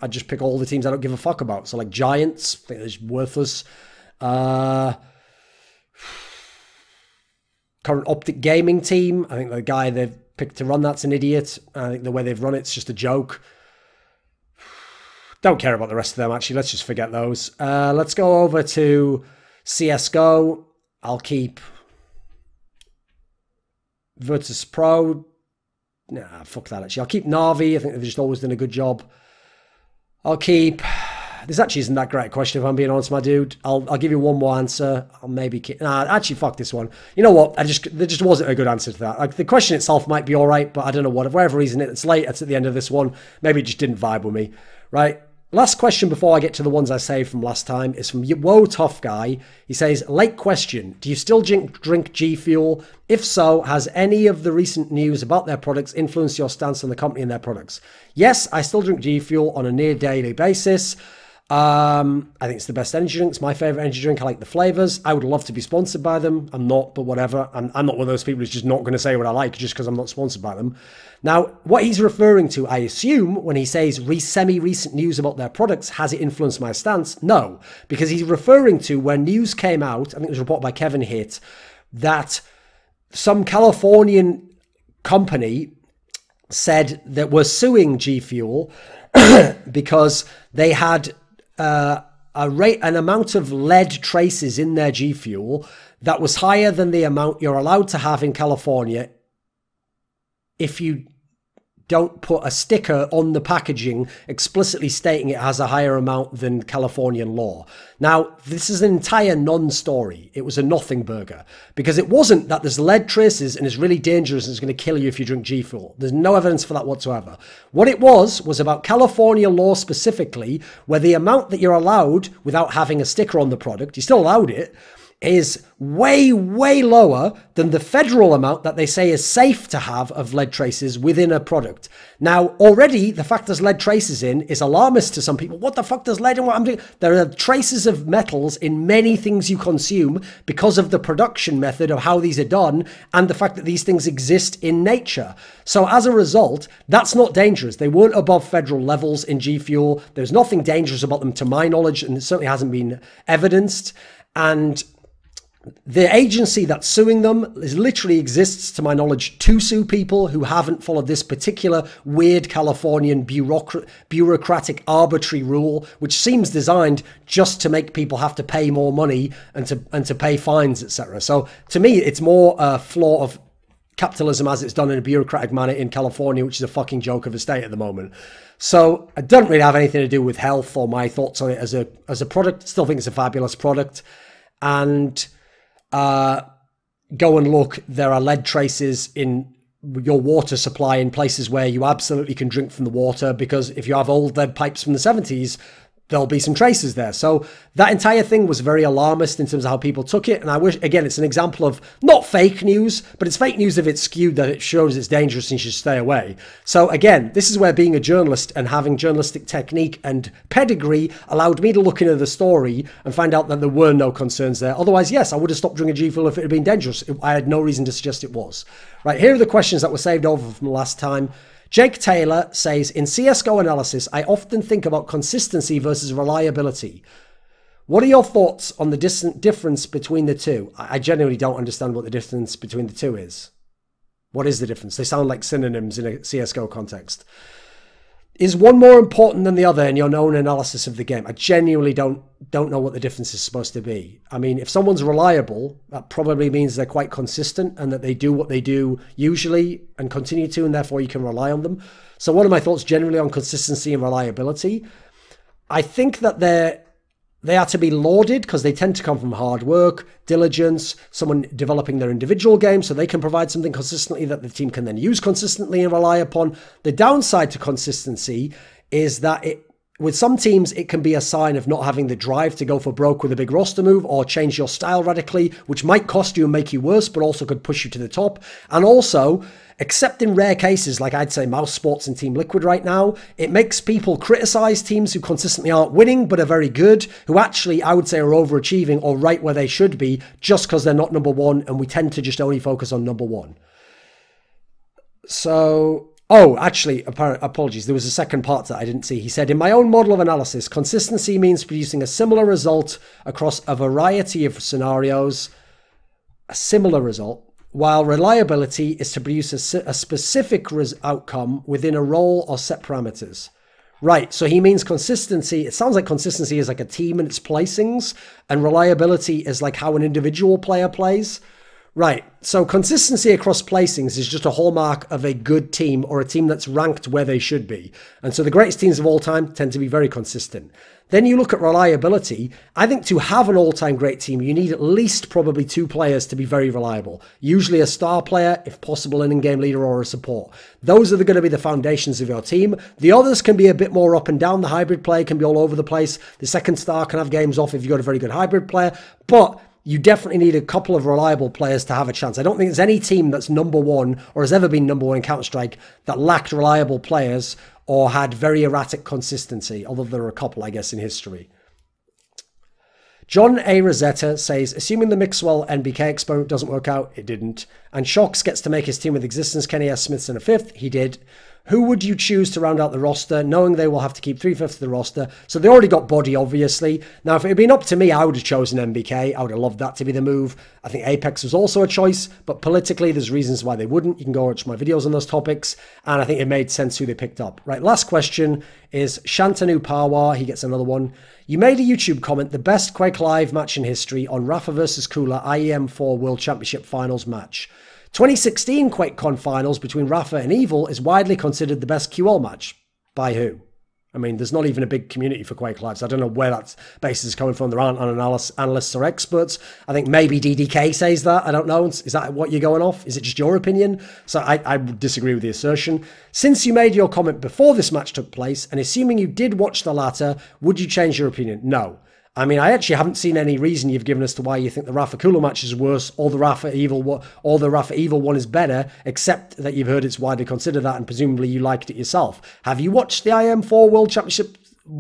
Speaker 2: I'd just pick all the teams I don't give a fuck about. So like Giants, I think they're just worthless. Current Optic Gaming team, I think the guy they've picked to run that's an idiot. I think the way they've run it's just a joke. Don't care about the rest of them, actually. Let's just forget those. Let's go over to CSGO. I'll keep Virtus Pro. Nah, fuck that, actually. I'll keep Navi. I think they've just always done a good job. I'll keep... This actually isn't that great a question, if I'm being honest, my dude. I'll give you one more answer. I'll maybe keep... Nah, actually, fuck this one. You know what? There just wasn't a good answer to that. Like, the question itself might be all right, but I don't know what. For whatever reason, it's late. It's at the end of this one. Maybe it just didn't vibe with me. Right? Last question before I get to the ones I saved from last time is from Whoa Tough Guy. He says, late question. Do you still drink G Fuel? If so, has any of the recent news about their products influenced your stance on the company and their products? Yes, I still drink G Fuel on a near daily basis. I think it's the best energy drink. It's my favorite energy drink. I like the flavors. I would love to be sponsored by them. I'm not, but whatever. I'm not one of those people who's just not going to say what I like just because I'm not sponsored by them. Now, what he's referring to, I assume, when he says semi-recent news about their products, has it influenced my stance? No, because he's referring to when news came out, I think it was reported by Kevin Hitt, that some Californian company said that we're suing G Fuel because they had an amount of lead traces in their G Fuel that was higher than the amount you're allowed to have in California if you don't put a sticker on the packaging explicitly stating it has a higher amount than Californian law. Now, this is an entire non-story. It was a nothing burger because it wasn't that there's lead traces and it's really dangerous and it's going to kill you if you drink G Fuel. There's no evidence for that whatsoever. What it was about California law specifically, where the amount that you're allowed without having a sticker on the product, you're still allowed it, is way, way lower than the federal amount that they say is safe to have of lead traces within a product. Now, already, the fact there's lead traces in is alarmist to some people. What the fuck does lead in what I'm doing? There are traces of metals in many things you consume because of the production method of how these are done and the fact that these things exist in nature. So as a result, that's not dangerous. They weren't above federal levels in G Fuel. There's nothing dangerous about them to my knowledge, and it certainly hasn't been evidenced. And the agency that's suing them literally exists, to my knowledge, to sue people who haven't followed this particular weird Californian bureaucratic arbitrary rule, which seems designed just to make people have to pay more money and to pay fines, etc. So to me, it's more a flaw of capitalism as it's done in a bureaucratic manner in California, which is a fucking joke of a state at the moment. So it doesn't really have anything to do with health or my thoughts on it as a product. Still think it's a fabulous product. And go and look, there are lead traces in your water supply in places where you absolutely can drink from the water, because if you have old lead pipes from the 70s, there'll be some traces there. So that entire thing was very alarmist in terms of how people took it. And I wish, again, it's an example of not fake news, but it's fake news if it's skewed, that it shows it's dangerous and you should stay away. So again, this is where being a journalist and having journalistic technique and pedigree allowed me to look into the story and find out that there were no concerns there. Otherwise, yes, I would have stopped drinking G Fuel if it had been dangerous. I had no reason to suggest it was. Right, here are the questions that were saved over from last time. Jake Taylor says, in CSGO analysis, I often think about consistency versus reliability. What are your thoughts on the difference between the two? I genuinely don't understand what the difference between the two is. What is the difference? They sound like synonyms in a CSGO context. Is one more important than the other in your own analysis of the game? I genuinely don't know what the difference is supposed to be. I mean, if someone's reliable, that probably means they're quite consistent and that they do what they do usually and continue to, and therefore you can rely on them. So what are my thoughts generally on consistency and reliability? I think that they are to be lauded because they tend to come from hard work, diligence, someone developing their individual game so they can provide something consistently that the team can then use consistently and rely upon. The downside to consistency is that with some teams, it can be a sign of not having the drive to go for broke with a big roster move or change your style radically, which might cost you and make you worse, but also could push you to the top. And also, except in rare cases, like I'd say Mouse Sports and Team Liquid right now, it makes people criticize teams who consistently aren't winning but are very good, who actually, I would say, are overachieving or right where they should be just because they're not number one, and we tend to just only focus on number one. So... Oh, actually, apologies. There was a second part that I didn't see. He said, in my own model of analysis, consistency means producing a similar result across a variety of scenarios, a similar result, while reliability is to produce a specific outcome within a role or set parameters. Right, so he means consistency. It sounds like consistency is like a team and its placings, and reliability is like how an individual player plays. Right, so consistency across placings is just a hallmark of a good team or a team that's ranked where they should be. And so the greatest teams of all time tend to be very consistent. Then you look at reliability. I think to have an all-time great team, you need at least probably 2 players to be very reliable. Usually a star player, if possible an in-game leader or a support. Those are going to be the foundations of your team. The others can be a bit more up and down. The hybrid player can be all over the place. The second star can have games off if you've got a very good hybrid player. But you definitely need a couple of reliable players to have a chance. I don't think there's any team that's number one or has ever been number one in Counter-Strike that lacked reliable players or had very erratic consistency, although there are a couple, I guess, in history. John A. Rosetta says, assuming the Mixwell NBK experiment doesn't work out, it didn't. And Shox gets to make his team with existence. Kenny S. Smith's in a 5th, he did. Who would you choose to round out the roster, knowing they will have to keep 3/5 of the roster? So they already got body, obviously. Now, if it had been up to me, I would have chosen MBK. I would have loved that to be the move. I think Apex was also a choice, but politically, there's reasons why they wouldn't. You can go watch my videos on those topics, and I think it made sense who they picked up. Right, last question is Shantanu Pawar. He gets another one. You made a YouTube comment, the best Quake Live match in history on Rafa versus Cooler IEM4 World Championship Finals match. 2016 QuakeCon finals between Rafa and Evil is widely considered the best QL match. By who? I mean, there's not even a big community for Quake Live, so I don't know where that basis is coming from. There aren't analysts or experts. I think maybe DDK says that. I don't know. Is that what you're going off? Is it just your opinion? So I disagree with the assertion. Since you made your comment before this match took place, and assuming you did watch the latter, would you change your opinion? No. I mean, I actually haven't seen any reason you've given as to why you think the Rafa Cooler match is worse or the Rafa Evil one is better, except that you've heard it's widely considered that and presumably you liked it yourself. Have you watched the IM4 World Championship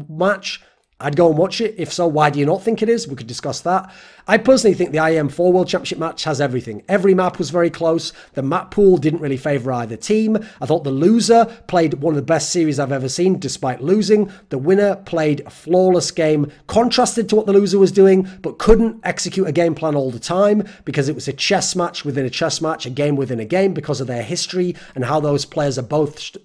Speaker 2: match? I'd go and watch it. If so, why do you not think it is? We could discuss that. I personally think the IM4 World Championship match has everything. Every map was very close. The map pool didn't really favour either team. I thought the loser played one of the best series I've ever seen, despite losing. The winner played a flawless game, contrasted to what the loser was doing, but couldn't execute a game plan all the time because it was a chess match within a chess match, a game within a game, because of their history and how those players are both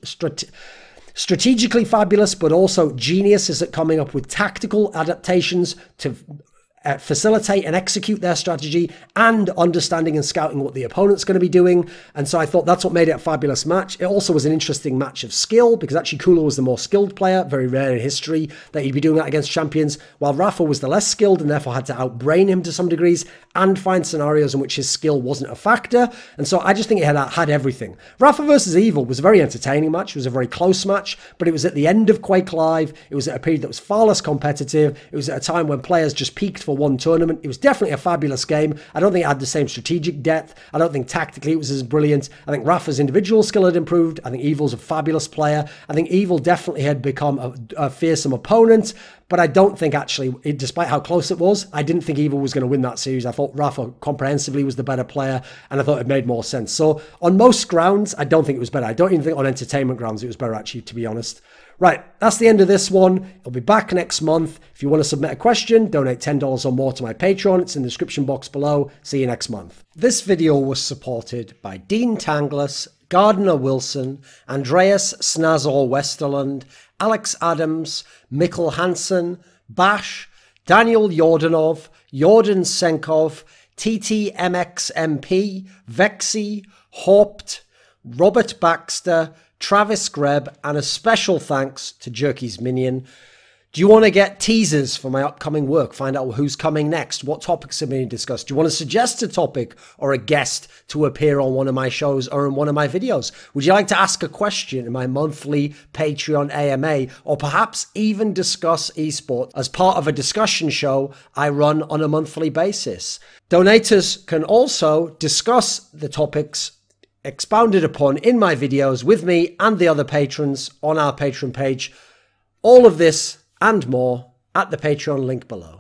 Speaker 2: strategically fabulous, but also geniuses at coming up with tactical adaptations to facilitate and execute their strategy and understanding and scouting what the opponent's going to be doing. And so I thought that's what made it a fabulous match. It also was an interesting match of skill because actually Cooler was the more skilled player, very rare in history that he'd be doing that against champions, while Rafa was the less skilled and therefore had to outbrain him to some degrees and find scenarios in which his skill wasn't a factor. And so I just think it had everything. Rafa versus Evil was a very entertaining match. It was a very close match, but it was at the end of Quake Live. It was at a period that was far less competitive. It was at a time when players just peaked for one tournament. It was definitely a fabulous game. I don't think it had the same strategic depth. I don't think tactically it was as brilliant. I think Rafa's individual skill had improved. I think Evil's a fabulous player. I think Evil definitely had become a fearsome opponent, but I don't think actually, despite how close it was, I didn't think Evil was going to win that series. I thought Rafa comprehensively was the better player, and I thought it made more sense. So on most grounds, I don't think it was better. I don't even think on entertainment grounds it was better, actually, to be honest. Right, that's the end of this one. It'll be back next month. If you want to submit a question, donate $10 or more to my Patreon. It's in the description box below. See you next month. This video was supported by Dean Tanglis, Gardner Wilson, Andreas Snazore Westerlund, Alex Adams, Mikkel Hansen, Bash, Daniel Yordanov, Yordan Tsenkov, TTMXMP, VeXii, HawpT, Robert Baxter, Travis Greb, and a special thanks to Jerky's Minion. Do you want to get teasers for my upcoming work? Find out who's coming next, what topics are being discussed? Do you want to suggest a topic or a guest to appear on one of my shows or in one of my videos? Would you like to ask a question in my monthly Patreon AMA, or perhaps even discuss esport as part of a discussion show I run on a monthly basis? Donators can also discuss the topics expounded upon in my videos with me and the other patrons on our Patreon page. All of this and more at the Patreon link below.